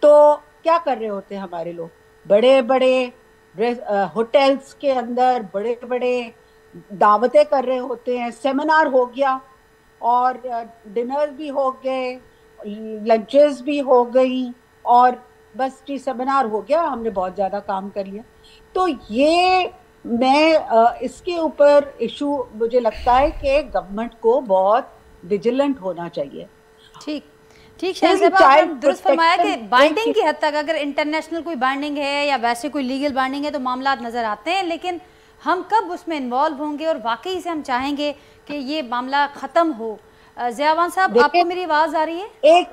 तो क्या कर रहे होते हैं हमारे लोग? बड़े बड़े होटल्स के अंदर बड़े बड़े दावतें कर रहे होते हैं, सेमिनार हो गया और डिनर भी हो गए, लंचेस भी हो गई, और बस जी सेमिनार हो गया, हमने बहुत ज़्यादा काम कर लिया। तो ये मैं इसके ऊपर इशू मुझे लगता है कि गवर्नमेंट को बहुत विजिलेंट होना चाहिए। ठीक ठीक आपने दुरुस्त फरमाया कि बाइंडिंग की हद तक अगर इंटरनेशनल कोई बाइंडिंग है या वैसे कोई लीगल बाइंडिंग है तो मामला नज़र आते हैं, लेकिन हम कब उसमें इन्वॉल्व होंगे और वाकई से हम चाहेंगे कि ये मामला ख़त्म हो? ज़ियावान साहब, आपको मेरी आवाज़ आ रही है?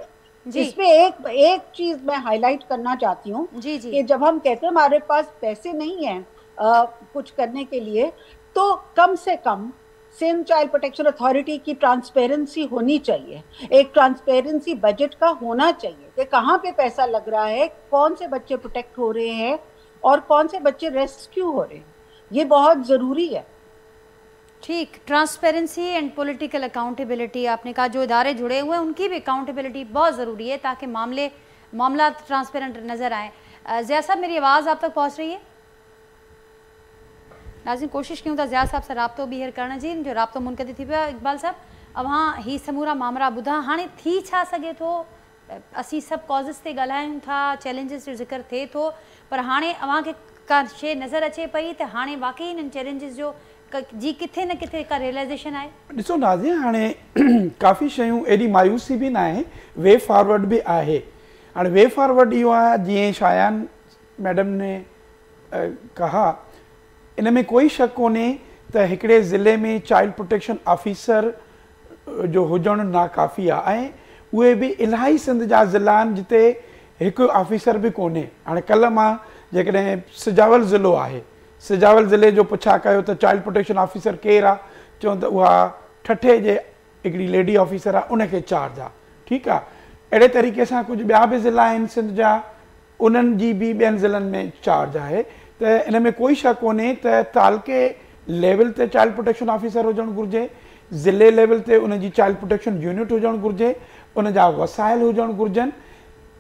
जी, इसमें एक चीज़ मैं हाईलाइट करना चाहती हूँ कि जब हम कहते हैं हमारे पास पैसे नहीं हैं कुछ करने के लिए, तो कम से कम सिंध चाइल्ड प्रोटेक्शन अथॉरिटी की ट्रांसपेरेंसी होनी चाहिए। एक ट्रांसपेरेंसी बजट का होना चाहिए कि कहाँ पे पैसा लग रहा है, कौन से बच्चे प्रोटेक्ट हो रहे हैं और कौन से बच्चे रेस्क्यू हो रहे हैं। ये बहुत ज़रूरी है। ठीक, ट्रांसपेरेंसी एंड पॉलिटिकल अकाउंटेबिलिटी, आपने कहा जो इदारे जुड़े हुए हैं उनकी भी अकाउंटेबिलिटी बहुत ज़रूरी है ताकि मामला ट्रांसपेरेंट नज़र आए। ज़िया साहब, मेरी आवाज़ आप तक पहुँच रही है? नाज़रीन, कोशिश क्यों था ज़िया साहब से राब्तो ॿीहर करण जी, जो राब्तो मुनक़िद थी पियो। इकबाल साहब, अवां ही समूरा मामला ॿुधा, हाणे थी छा सघे थो? असीं सभु कॉज़िस ते ॻाल्हायूं था, चैलेंजिस जो ज़िक्र थिए थो, पर हाणे अव्हांखे का शइ नज़र अचे पई त हाणे वाकई इन्हनि चैलेंजिस जो जी किथे न किथे का रियलाइज़ेशन आहे? ॾिसो नाज़िया, हाणे काफ़ी शयूं एॾी मायूसी बि न आहे, वे फॉरवर्ड बि आहे। हाणे वे फॉरवर्ड इहो आहे, जीअं शायान मैडम ने कहा, इन में कोई शक कोन्हे त हिकिड़े ज़िले में चाइल्ड प्रोटेक्शन ऑफिसर जो हुजणु नाकाफ़ी आहे, ऐं उहे बि इलाही सिंध जा ज़िला आहिनि जिते हिकु ऑफिसर बि कोन्हे। हाणे कल्ह मां जेकॾहिं सिजावल ज़िलो आहे, सिजावल ज़िले जो पुछा कयो त चाइल्ड प्रोटेक्शन ऑफिसर केरु आहे, चवनि त उहा ठठे जे हिकिड़ी लेडी ऑफिसर आहे, उनखे चार्ज आहे। ठीकु आहे, अहिड़े तरीक़े सां कुझु ॿिया बि ज़िला आहिनि सिंध जा, उन्हनि जी बि ॿियनि ज़िलनि में चार्ज आहे। त इन में कोई शक कोन्हे त तालुके लेवल ते चाइल्ड प्रोटेक्शन ऑफिसर हुजणु घुरिजे, ज़िले लेवल ते उनजी चाइल्ड प्रोटेक्शन यूनिट हुजणु घुरिजे, उन जा वसाइल हुजणु घुरिजनि।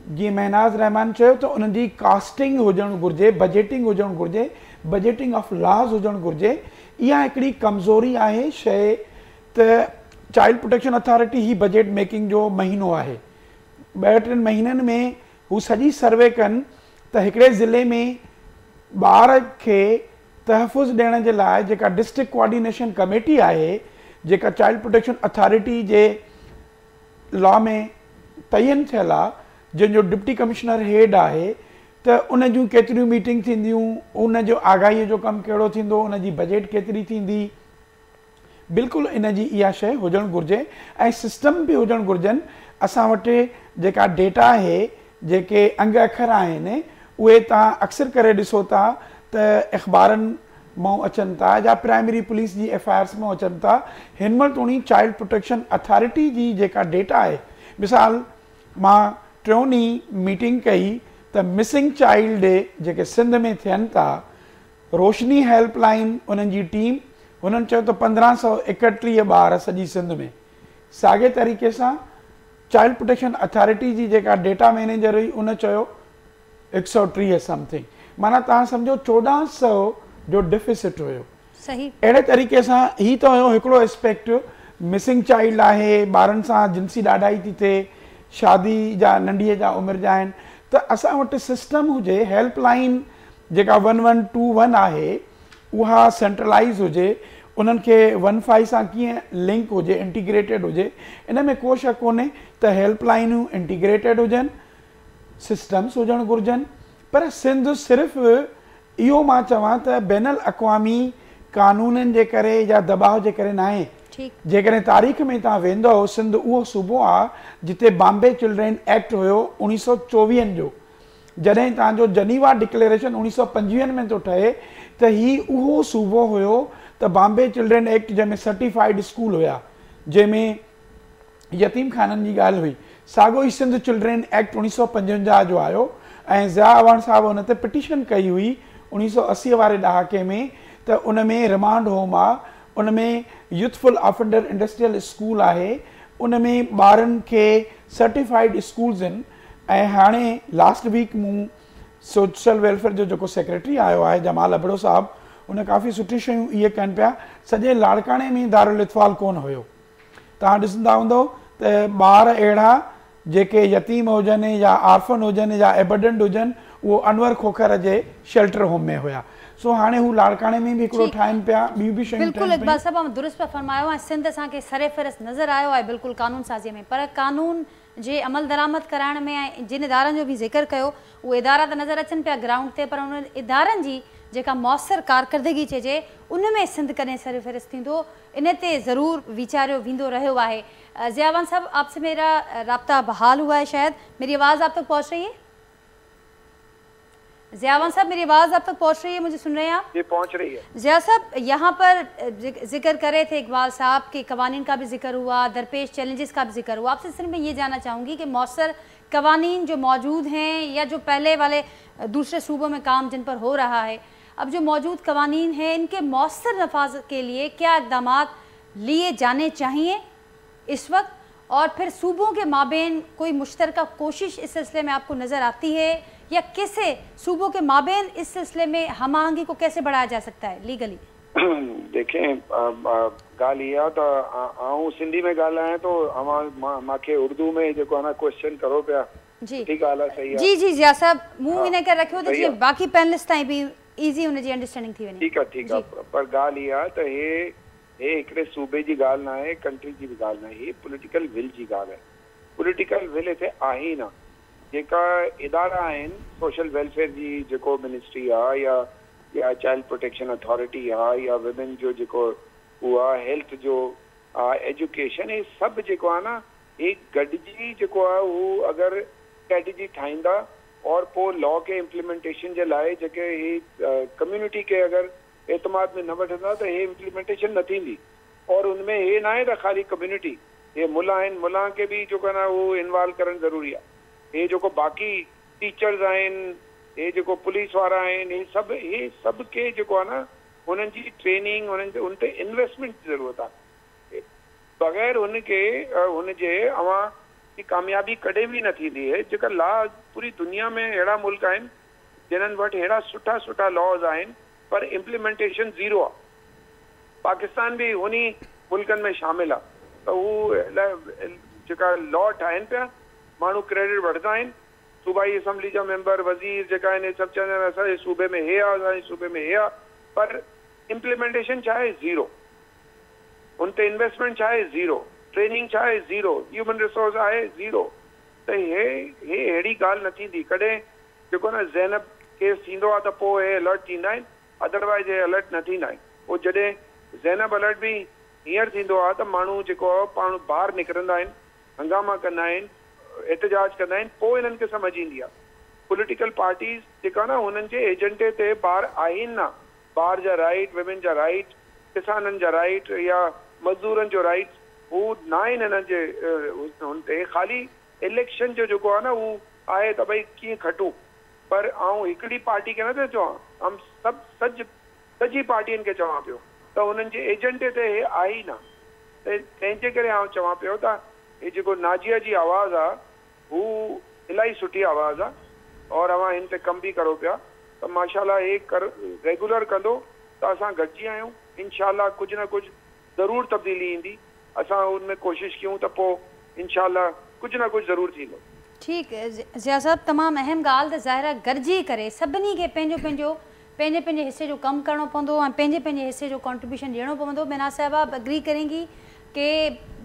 जीअं महनाज़ रहमान चयो त उन्हनि जी कास्टिंग हुजणु घुरिजे, बजटिंग हुजणु घुरिजे, बजटिंग ऑफ लॉज हुजणु घुरिजे। इहा हिकिड़ी कमज़ोरी आहे शइ त चाइल्ड प्रोटेक्शन अथॉरिटी ही बजट मेकिंग जो महीनो आहे, 2-3 महीननि में हू सॼी सर्वे कनि त हिकिड़े ज़िले में ॿार खे तहफ़ुज़ ॾियण जे लाइ जेका डिस्ट्रिक्ट कोऑर्डिनेशन कमेटी आहे, जेका चाइल्ड प्रोटेक्शन अथॉरिटी जे लॉ में तयन थियल आहे, जंहिंजो डिप्टी कमिश्नर हेड आहे, त उन जूं केतिरियूं मीटिंग थींदियूं, उन जो आगाहीअ जो कमु कहिड़ो थींदो, उन जी बजट केतिरी थींदी, बिल्कुलु इन जी इहा शइ हुजणु घुरिजे। ऐं सिस्टम बि हुजणु घुरिजनि। असां वटि जेका डेटा आहे, जेके अंग अखर आहिनि, उहे तव्हां अक्सर करे ॾिसो था त अख़बारनि मां अचनि था या प्राइमरी पुलिस जी FIRs में अचनि था। हिन महिल तोणी चाइल्ड प्रोटेक्शन अथॉरिटी जी जेका डेटा आहे, मिसाल मां 3 ॾींहं मीटिंग कई त मिसिंग चाइल्ड जेके सिंध में थियनि था, रोशनी हेल्पलाइन उन्हनि जी टीम, हुननि चयो त 1531 ॿार सॼी सिंध में। साॻे तरीक़े सां चाइल्ड प्रोटेक्शन अथॉरिटी जी जेका डेटा मैनेजर हुई, उन चयो 130 समथिंग, माना तव्हां सम्झो 1400 जो डिफिसिट हुयो। सही, अहिड़े तरीक़े सां ही त हुयो हिकिड़ो एस्पेक्ट। मिसिंग चाइल्ड आहे, ॿारनि सां जिनसी ॾाढाई थी थिए, शादी जा नंढीअ जा उमिरि जा आहिनि, त असां वटि सिस्टम हुजे, हेल्पलाइन जेका 1121 आहे उहा सेंट्रलाइज़ हुजे, उन्हनि खे 15 सां कीअं लिंक हुजे, इंटीग्रेटेड हुजे। इन में को शक कोन्हे त हेल्पलाइनूं इंटीग्रेटेड हुजनि, सिस्टम्स हुजणु घुरिजनि। पर सिंध सिर्फ़ु इहो मां चवां त बैनुल अक़वामी कानूननि जे करे या दबाव जे करे न आहे। जेकॾहिं तारीख़ में तव्हां वेंदव, सिंध उहो सूबो आहे जिते बॉम्बे चिल्ड्रेन एक्ट हुयो 1924 जो। जॾहिं तव्हांजो जनीवा डिक्लेरेशन 1925 में थो ठहे, त ही उहो सूबो हुयो त बॉम्बे चिल्ड्रेन एक्ट जंहिंमें सर्टिफाइड स्कूल हुया, जंहिंमें यतीम खाननि जी ॻाल्हि हुई। साॻियो ई सिंध चिल्ड्रेन एक्ट 1955 जो आयो, ऐं ज़िया अवान साहब उन ते पिटीशन कई हुई 1980 वारे ॾहाके में, त उन में रिमांड होम आहे, उन में यूथफुल ऑफेंडर इंडस्ट्रियल स्कूल आहे, उन में ॿारनि खे सर्टिफाइड स्कूल्स आहिनि। ऐं हाणे लास्ट वीक मूं सोशल वेलफेयर जो जेको सेक्रेटरी आयो आहे जमाल अबड़ो साहब, उन काफ़ी सुठी शयूं इहे कनि पिया। सॼे लाड़काणे में दारुल इत्फ़ाल कोन हुयो। तव्हां ॾिसंदा हूंदव त ॿार अहिड़ा जेके यतीम हुजनि या आर्फन हुजनि या एबडेंट हुजनि, उहो अनवर खोखर जे शेल्टर होम में हुया। सो हाणे हू लाड़काणे में बि हिकिड़ो ठाहिनि पिया, ॿियूं बि शयूं। बिल्कुलु इक़बाल साहब, ऐं दुरुस्त पिया फरमायो ऐं सिंध असांखे सरे फ़हरिस्त नज़र आयो आहे बिल्कुलु कानून साज़ीअ में, पर कानून जे अमल दरामद कराइण में ऐं जिन इदारनि जो बि ज़िक्र कयो, उहे इदारा त नज़र अचनि पिया ग्राउंड ते, पर उन इदारनि जी जेका मौसर कारकर्दगी चइजे उन में सिंध कॾहिं सर फ़हरिस्त थींदो, इन ते ज़रूरु वीचारियो वेंदो रहियो आहे। ज़िया अवान साहब, आपसे मेरा राब्ता बहाल हुआ है, शायद मेरी आवाज़ आप तक पहुँच रही है? ज़िया अवान साहब, मेरी आवाज़ आप तक पहुँच रही है, मुझे सुन रहे हैं आप? ये पहुँच रही है। ज़िया साहब, यहाँ पर जिक्र कर रहे थे इकबाल साहब कि कवानीन का भी जिक्र हुआ, दरपेश चैलेंजेस का भी जिक्र हुआ। आपसे सिर्फ मैं ये जानना चाहूँगी कि मौसर कवानीन जो मौजूद हैं या जो पहले वाले दूसरे सूबों में काम जिन पर हो रहा है, अब जो मौजूद कवानीन हैं, इनके मौसर नफाज के लिए क्या इक़दाम लिए जाने चाहिए इस वक्त, और फिर सूबों के माबेन कोई मुश्तरका कोशिश इस सिलसिले में आपको नज़र आती है, या कैसे सूबों के माबेन इस सिलसिले में हम आहंगी को कैसे बढ़ाया जा सकता है लीगली? देखें, ॻाल्हि इहा त आऊं सिंधी में ॻाल्हायां तो मूंखे उर्दू में जेको आहे न क्वेश्चन करो पिया। जी ठीक ॻाल्हि आहे, सही आहे। जी जी ज़िया साहब, मुंहुं इन करे रखियो त जीअं बाक़ी पैनलिस्ट ताईं बि ईज़ी हुन जी अंडरस्टैंडिंग थी वञे। ठीक आहे। पर ॻाल्हि इहा त हे हिकिड़े सूबे जी ॻाल्हि न आहे, कंट्री जी बि ॻाल्हि न आहे, ही पॉलिटिकल विल जी ॻाल्हि आहे। पॉलिटिकल विल हिते आहे ई न। जेका इदारा आहिनि सोशल वेलफेयर जी, जेको मिनिस्ट्री आहे या चाइल्ड प्रोटेक्शन अथॉरिटी आहे या विमेन जो जेको उहो आहे, हेल्थ जो एजुकेशन, हे सभु जेको आहे न, हे गॾिजी जेको आहे उहो अगरि स्ट्रेटजी ठाहींदा और पोइ लॉ के इम्प्लीमेंटेशन जे लाइ जेके ही कम्युनिटी के अगरि एतमाद में न वठंदा त हे इम्प्लीमेंटेशन न थींदी। और उनमें हे न आहे त ख़ाली कम्युनिटी, हे मुला आहिनि, मुला खे बि जेको आहे न उहो इन्वॉल्व करणु ज़रूरी आहे। हे जेको बाक़ी टीचर्स आहिनि, हे जेको पुलिस वारा आहिनि, हे सभु खे जेको आहे न हुननि जी ट्रेनिंग, उन ते इन्वेस्टमेंट जी ज़रूरत आहे। बग़ैर हुनजे अवां की कामयाबी कॾहिं बि न थींदी आहे। जेका लॉ पूरी दुनिया में अहिड़ा मुल्क आहिनि जिन्हनि वटि अहिड़ा सुठा सुठा लॉज आहिनि, पर इम्प्लीमेंटेशन ज़ीरो आहे। पाकिस्तान बि उन्ही मुल्कनि में शामिल आहे। त उहे जेका लॉ ठाहिनि पिया, माण्हू क्रेडिट वठंदा आहिनि, सूबाई असम्बली जा मेंबर, वज़ीर जेका आहिनि, सभु चवंदा आहिनि असांजे सूबे में हे आहे, असांजे सूबे में हे आहे, पर इम्प्लीमेंटेशन छा आहे? ज़ीरो। उन ते इन्वेस्टमेंट छा आहे? ज़ीरो। ट्रेनिंग छा आहे? ज़ीरो। ह्यूमन रिसोर्स आहे? ज़ीरो। त हे अहिड़ी ॻाल्हि न थींदी। कॾहिं जेको न ज़ैनब केस थींदो आहे त पोइ हे अलर्ट थींदा आहिनि, अदरवाइज़ हे अलर्ट न थींदा आहिनि। पोइ जॾहिं ज़ैनब अलर्ट बि हींअर थींदो आहे त माण्हू जेको आहे पाण ॿाहिरि निकिरंदा आहिनि, हंगामा कंदा आहिनि, एहतजाज कंदा आहिनि, पोइ हिननि खे सम्झ ईंदी आहे। पॉलिटिकल पार्टीज़ जेका न हुननि जे एजेंडे ते ॿार आहिनि न, ॿार जा राइट, विमेन जा राइट, किसाननि जा राइट या मज़दूरनि जो राइट, हू न आहिनि हिननि जे हुन ते। ख़ाली इलेक्शन जो जेको आहे न उहो आहे त भई कीअं खटूं। पर आउं हिकिड़ी पार्टी खे नथो चवां, सॼी पार्टियुनि खे चवां पियो त हुननि जे एजेंडे ते हे आहे ई न। त तंहिंजे करे आउं चवां पियो त हे जेको नाजिया जी आवाज़ आहे हू इलाही सुठी आवाज़ आहे, और अवां हिन ते कम बि करो पिया त माशाल्लाह हे रेगुलर कंदो त असां गॾिजी आहियूं। इंशाल्लाह कुझु न कुझु ज़रूरु तब्दीली ईंदी। असां उनमें कोशिशि कयूं त पोइ इंशाल्लाह कुझु न कुझु ज़रूरु थींदो। ठीकु है ज़िया साहब, तमामु अहम ॻाल्हि त ज़ाहिर आहे गॾिजी करे सभिनी खे पंहिंजे हिस्से जो कमु करणो पवंदो ऐं पंहिंजे हिस्से जो कॉन्ट्रीब्यूशन ॾियणो पवंदो। मैना साहब आप एग्री करेंगी कि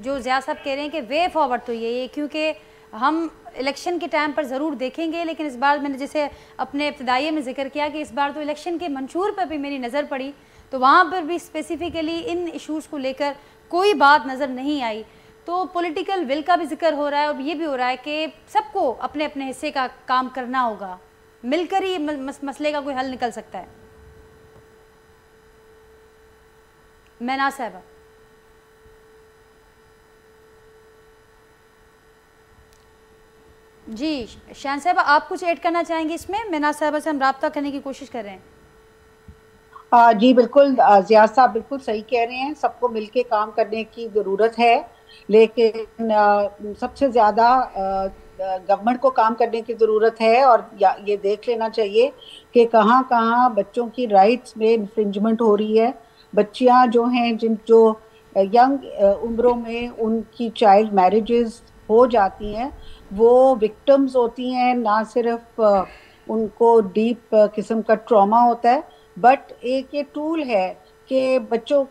जो ज़िया साहब कह रहे हैं कि वे फॉरवर्ड तो यही है, क्योंकि हम इलेक्शन के टाइम पर ज़रूर देखेंगे, लेकिन इस बार मैंने जैसे अपने इब्तदाइये में जिक्र किया कि इस बार तो इलेक्शन के मंशूर पर भी मेरी नज़र पड़ी, तो वहाँ पर भी स्पेसिफिकली इन इशूज़ को लेकर कोई बात नज़र नहीं आई। तो पॉलिटिकल विल का भी जिक्र हो रहा है और ये भी हो रहा है कि सबको अपने अपने हिस्से का काम करना होगा, मिलकर ही मसले का कोई हल निकल सकता है। मैना साहबा, जी शान साहब, आप कुछ ऐड करना चाहेंगे इसमें? मिनाज साहब से हम रब्ता करने की कोशिश कर रहे हैं। जी बिल्कुल, जियाद साहब बिल्कुल सही कह रहे हैं, सबको मिलके काम करने की ज़रूरत है, लेकिन सबसे ज़्यादा गवर्नमेंट को काम करने की ज़रूरत है और ये देख लेना चाहिए कि कहाँ कहाँ बच्चों की राइट्स में इन्फ्रिंजमेंट हो रही है। बच्चियाँ जो हैं जो यंग उम्रों में उनकी चाइल्ड मैरिजेस हो जाती हैं, वो विक्टिम्स होती हैं, ना सिर्फ उनको डीप किस्म का ट्रॉमा होता है, बट एक ये टूल है कि बच्चियों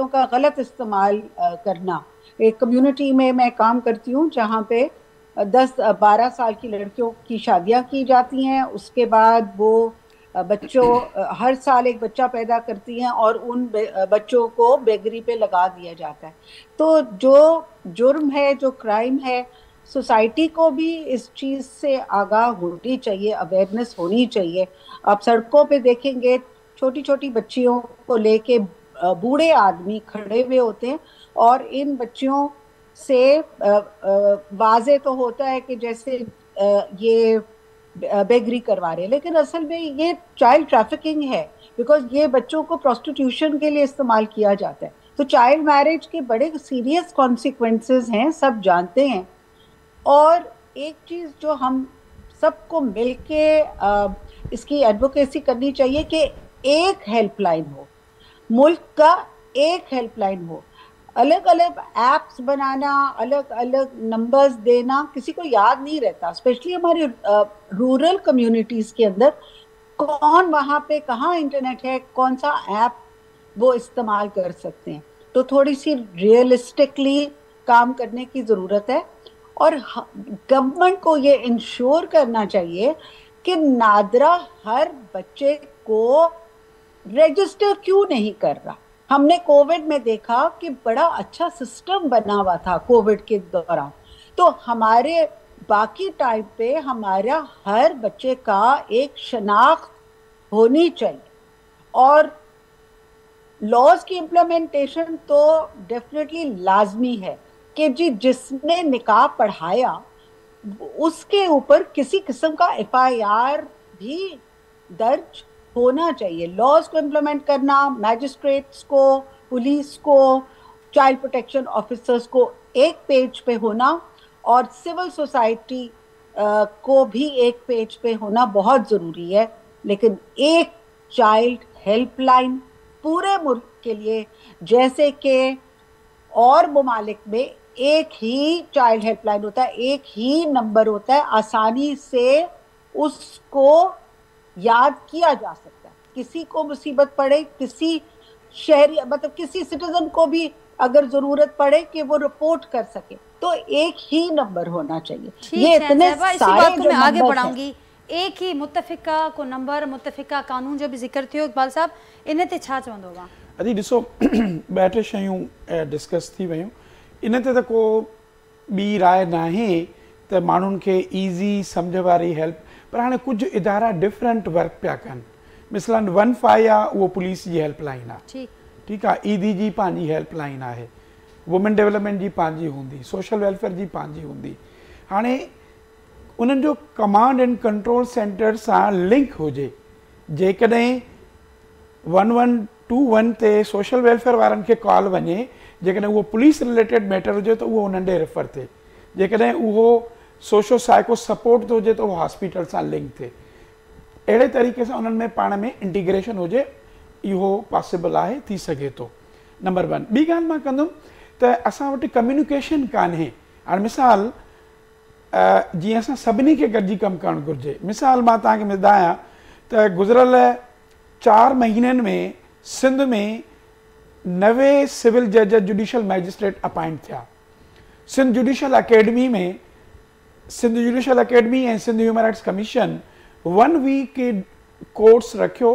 का गलत इस्तेमाल करना। एक कम्युनिटी में मैं काम करती हूँ जहाँ पे 10-12 साल की लड़कियों की शादियाँ की जाती हैं, उसके बाद वो बच्चों हर साल एक बच्चा पैदा करती हैं और उन बच्चों को बेगरी पे लगा दिया जाता है। तो जो जुर्म है, जो क्राइम है, सोसाइटी को भी इस चीज़ से आगाह होनी चाहिए, अवेयरनेस होनी चाहिए। आप सड़कों पे देखेंगे छोटी छोटी बच्चियों को लेके बूढ़े आदमी खड़े हुए होते हैं और इन बच्चियों से वाजे तो होता है कि जैसे ये बेगरी करवा रहे हैं, लेकिन असल में ये चाइल्ड ट्रैफिकिंग है, बिकॉज ये बच्चों को प्रोस्टिट्यूशन के लिए इस्तेमाल किया जाता है। तो चाइल्ड मैरिज के बड़े सीरियस कॉन्सिक्वेंसेस हैं, सब जानते हैं। और एक चीज़ जो हम सबको मिलके इसकी एडवोकेसी करनी चाहिए कि एक हेल्पलाइन हो, मुल्क का एक हेल्पलाइन हो। अलग अलग एप्स बनाना, अलग अलग नंबर्स देना किसी को याद नहीं रहता, स्पेशली हमारे रूरल कम्युनिटीज़ के अंदर कौन वहाँ पे कहाँ इंटरनेट है, कौन सा ऐप वो इस्तेमाल कर सकते हैं। तो थोड़ी सी रियलिस्टिकली काम करने की ज़रूरत है और गवर्नमेंट को ये इंश्योर करना चाहिए कि नादरा हर बच्चे को रजिस्टर क्यों नहीं कर रहा। हमने कोविड में देखा कि बड़ा अच्छा सिस्टम बना हुआ था कोविड के दौरान, तो हमारे बाकी टाइम पे हमारा हर बच्चे का एक शनाख्त होनी चाहिए। और लॉज की इम्प्लीमेंटेशन तो डेफिनेटली लाजमी है कि जी जिसने निकाह पढ़ाया उसके ऊपर किसी किस्म का FIR भी दर्ज होना चाहिए। लॉज को इम्प्लीमेंट करना, मैजिस्ट्रेट्स को, पुलिस को, चाइल्ड प्रोटेक्शन ऑफिसर्स को एक पेज पे होना और सिविल सोसाइटी को भी एक पेज पे होना बहुत ज़रूरी है। लेकिन एक चाइल्ड हेल्पलाइन पूरे मुल्क के लिए, जैसे कि और ममालिक में एक ही चाइल्ड हेल्पलाइन होता है, एक ही नंबर होता है, आसानी से उसको याद किया जा सकता है। किसी को मुसीबत पड़े, किसी शहरी मतलब किसी सिटीजन को भी अगर जरूरत पड़े कि वो रिपोर्ट कर सके, तो एक ही नंबर होना चाहिए। ये इतने सारे जो मैं आगे बढ़ाऊंगी, एक ही मुत्तफिका को नंबर, मुत्तफिका कानून जो भी जिक्र थियो इकबाल साहब, इन ते छा चवंदो बा? अदी ॾिसो ॿ टे शयूं डिस्कस थी वयूं, इन ते त को ॿी राय नाहे त माण्हुनि खे ईज़ी सम्झ वारी हेल्प, पर हाणे कुझु इदारा डिफरेंट वर्क पिया कनि। मिसलन 15 आहे, उहो पुलिस जी हेल्पलाइन आहे, ठीकु आहे, ED जी पंहिंजी हेल्पलाइन आहे, वुमेन डेवलपमेंट जी पंहिंजी हूंदी, सोशल वेलफेयर जी पंहिंजी हूंदी। हाणे उन्हनि जो कमांड एंड कंट्रोल सेंटर सां लिंक हुजे, जेकॾहिं 1121 ते सोशल वेलफेयर वारनि खे कॉल वञे, जेकॾहिं उहो पुलिस रिलेटेड मैटर हुजे त उहो उन्हनि ॾे रेफर थिए, जेकॾहिं उहो सोशो साइको सपोर्ट थो हुजे त उहो हॉस्पिटल सां लिंक थिए। अहिड़े तरीक़े सां उन्हनि में पाण में इंटीग्रेशन हुजे, इहो पॉसिबल आहे, थी सघे थो। नंबर 1। ॿी ॻाल्हि मां कंदुमि त असां वटि कम्युनिकेशन कान्हे। हाणे मिसाल जीअं असां सभिनी खे गॾिजी कमु करणु घुरिजे। मिसाल मां तव्हांखे ॿुधायां त गुज़िरियल 4 महीननि में सिंध में 90 सिविल जज जुडिशल मैजिस्ट्रेट अपॉइंट थिया। सिंध जुडिशल अकेडमी में, सिंध जुडिशल अकेडमी ऐं Sindh human rights commission 1 week course रखियो,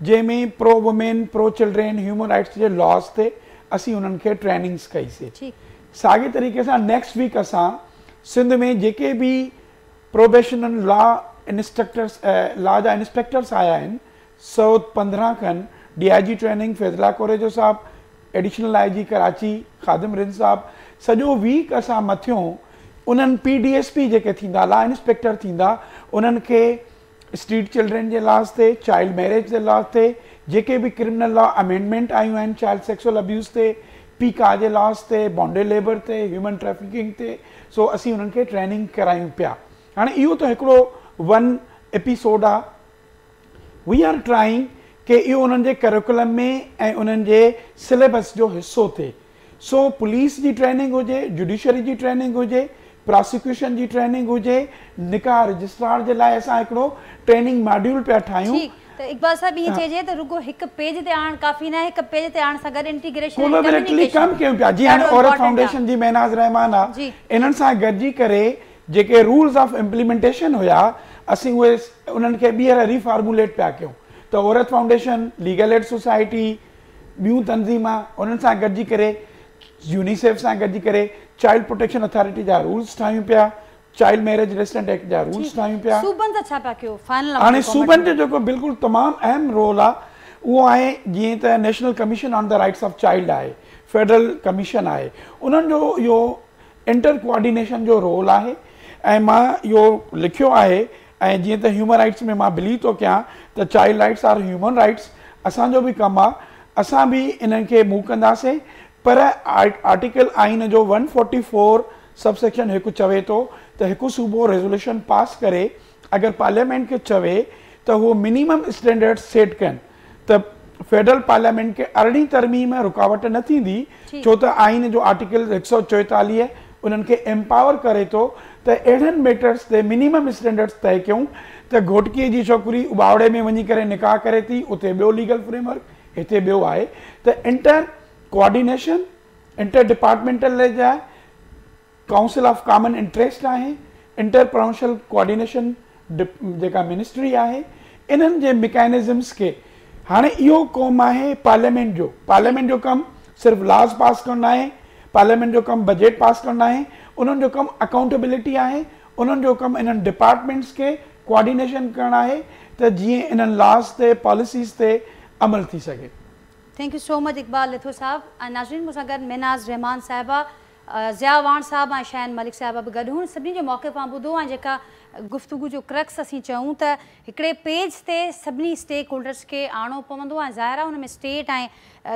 जंहिंमें pro women, pro children, human rights जे लॉस ते असीं उन्हनि खे ट्रेनिंग्स कईसीं। साॻे तरीक़े सां नेक्स्ट वीक असां सिंध में जेके भी प्रोबेशनल लॉ इंस्ट्रक्टर्स, लॉ जा इंस्पेक्टर्स आया आहिनि, 115 खनि, DIG ट्रेनिंग फैज़ला कोरेजो साहब, एडिशनल IG कराची खादिम रिंद साहब, सॼो वीक असां मथियों उन्हनि PDSP जेके थींदा, लॉ इंस्पेक्टर थींदा, उन्हनि खे स्ट्रीट चिल्ड्रन जे लॉस ते, चाइल्ड मैरिज जे लॉ ते, जेके बि क्रिमिनल लॉ अमेंडमेंट आयूं आहिनि चाइल्ड सेक्सुअल अब्यूज़ ते, पीका जे लॉस ते, बॉन्डेड लेबर ते, ह्यूमन ट्रैफिकिंग ते, सो असीं उन्हनि खे ट्रेनिंग करायूं पिया। हाणे इहो त हिकिड़ो वन एपिसोड आहे। वी आर ट्राइंग कि इहो उन्हनि जे करिकुलम में ऐं उन्हनि जे सिलेबस जो हिसो थिए। सो पुलिस जी ट्रेनिंग हुजे, जुडिशरी जी ट्रेनिंग हुजे, प्रोसिक्यूशन जी ट्रेनिंग हुजे, निकाह रजिस्ट्रार जे लाइ असां हिकिड़ो ट्रेनिंग मॉड्यूल पिया ठाहियूं। त इकबाल साहब ईअं चइजे त रुगो हिकु पेज ते आणणु काफ़ी न आहे, हिकु पेज ते आणण सां गॾु इंटीग्रेशन कोलैबोरेटिवली कमु कयूं पिया। जीअं हाणे औरत फाउंडेशन जी महनाज रहमान आहे, इन्हनि सां गॾिजी करे जेके रूल्स ऑफ इम्प्लीमेंटेशन हुया असीं उहे उन्हनि खे ॿीहर रीफॉर्मुलेट पिया कयूं। त औरत फाउंडेशन, लीगल एड सोसाइटी, ॿियूं तंज़ीमां उन्हनि सां गॾिजी करे, यूनिसेफ सां गॾिजी करे चाइल्ड प्रोटेक्शन अथॉरिटी जा रूल्स ठाहियूं पिया, चाइल्ड मैरिज रेसिडेंट एक्ट जा रूल्स ठाहियूं पिया। सूबनि सां छा पिया कयो फाइनल? हाणे सूबनि जो जेको बिल्कुलु तमामु अहम रोल आहे उहो आहे, जीअं त national commission on the rights of child आहे, फेडरल कमीशन आहे, उन्हनि जो इहो इंटर कोऑर्डिनेशन जो रोल आहे। ऐं मां इहो लिखियो आहे, ऐं जीअं त ह्यूमन राइट्स में मां बिलीव थो कयां त child rights are human rights, असांजो बि कमु आहे, असां बि इन्हनि खे मूव कंदासीं। पर आर्टिकल आइन जो 144 सबसेक्शन 1 चवे थो त हिकु सूबो रेज़ोल्यूशन पास करे अगरि पार्लियामेंट खे चवे त उहो मिनिमम स्टैंडर्ड सेट कनि, त फेडरल पार्लियामेंट खे अरिड़हीं तरमीम में रुकावट न थींदी, छो त आइन जो आर्टिकल 144 उन्हनि खे एम्पावर करे थो त अहिड़नि मैटर्स ते मिनिमम स्टैंडर्ड्स तय कयूं। त घोटकीअ जी छोकिरी उबावड़े में वञी करे निकाह करे थी, उते ॿियो लीगल फ्रेमवर्क, हिते ॿियो आहे। त इंटर कोऑर्डिनेशन, इंटर डिपार्टमेंटल जा काउंसिल ऑफ कॉमन इंटरेस्ट आहे, इंटर प्रोविंशियल कोऑर्डिनेशन जेका मिनिस्ट्री आहे, इन्हनि जे मैकेनिज़म्स खे हाणे इहो कमु आहे पार्लियामेंट जो। पार्लियामेंट जो कमु सिर्फ़ु लॉज पास करणु आहे, पार्लियामेंट जो कमु बजट पास करणु आहे, उन्हनि जो कमु अकाउंटेबिलिटी आहे, उन्हनि जो कमु इन्हनि डिपार्टमेंट्स खे कोऑर्डिनेशन करणु आहे त जीअं इन्हनि लॉज ते पॉलिसीज़ ते अमल थी सघे। Thank you so much Iqbal लिथो साहब। नाज़रीन मूंसां गॾु महनाज रहमान साहिबा, ज़िया वाण साहब ऐं शायन मलिक साहिबा बि गॾु हुन। सभिनी जे मौक़े खां ॿुधो ऐं जेका गुफ़्तगू जो क्रक्स असीं चऊं त हिकिड़े पेज ते सभिनी स्टेक होल्डर्स खे आणो पवंदो ऐं ज़ाहिर आहे हुन में स्टेट ऐं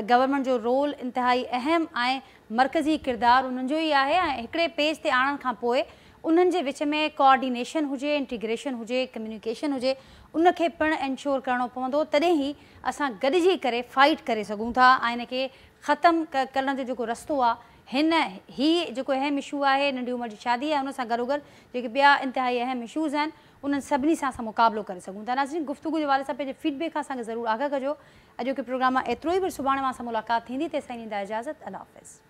गवर्नमेंट जो रोल इंतिहाई अहम ऐं मरकज़ी किरदारु उन्हनि जो ई आहे। ऐं हिकिड़े पेज ते आणण खां पोइ उन्हनि जे विच में कोऑर्डिनेशन हुजे, इंटीग्रेशन हुजे, कम्युनिकेशन हुजे, उनखे पिणु इंश्योर करिणो पवंदो, तॾहिं ई असां गॾिजी करे फाइट करे सघूं था ऐं इनखे ख़तमु करण जो जेको रस्तो आहे ही जेको अहम इशू आहे, नंढी उमिरि जी शादी आहे, उन सां गॾोगॾु जेके ॿिया इंतिहाई अहम इशूज़ आहिनि उन्हनि सभिनी सां असां मुक़ाबिलो करे सघूं था। नाज़रीन गुफ़्तगू जे हवाले सां पंहिंजे फीडबैक खां असांखे ज़रूरु आगाह कजो। अॼोके प्रोग्राम मां एतिरो ई, पर सुभाणे मां सां मुलाक़ात थींदी। तेसिताईं ॾींदा इजाज़त। अल्लाह हाफ़िज़।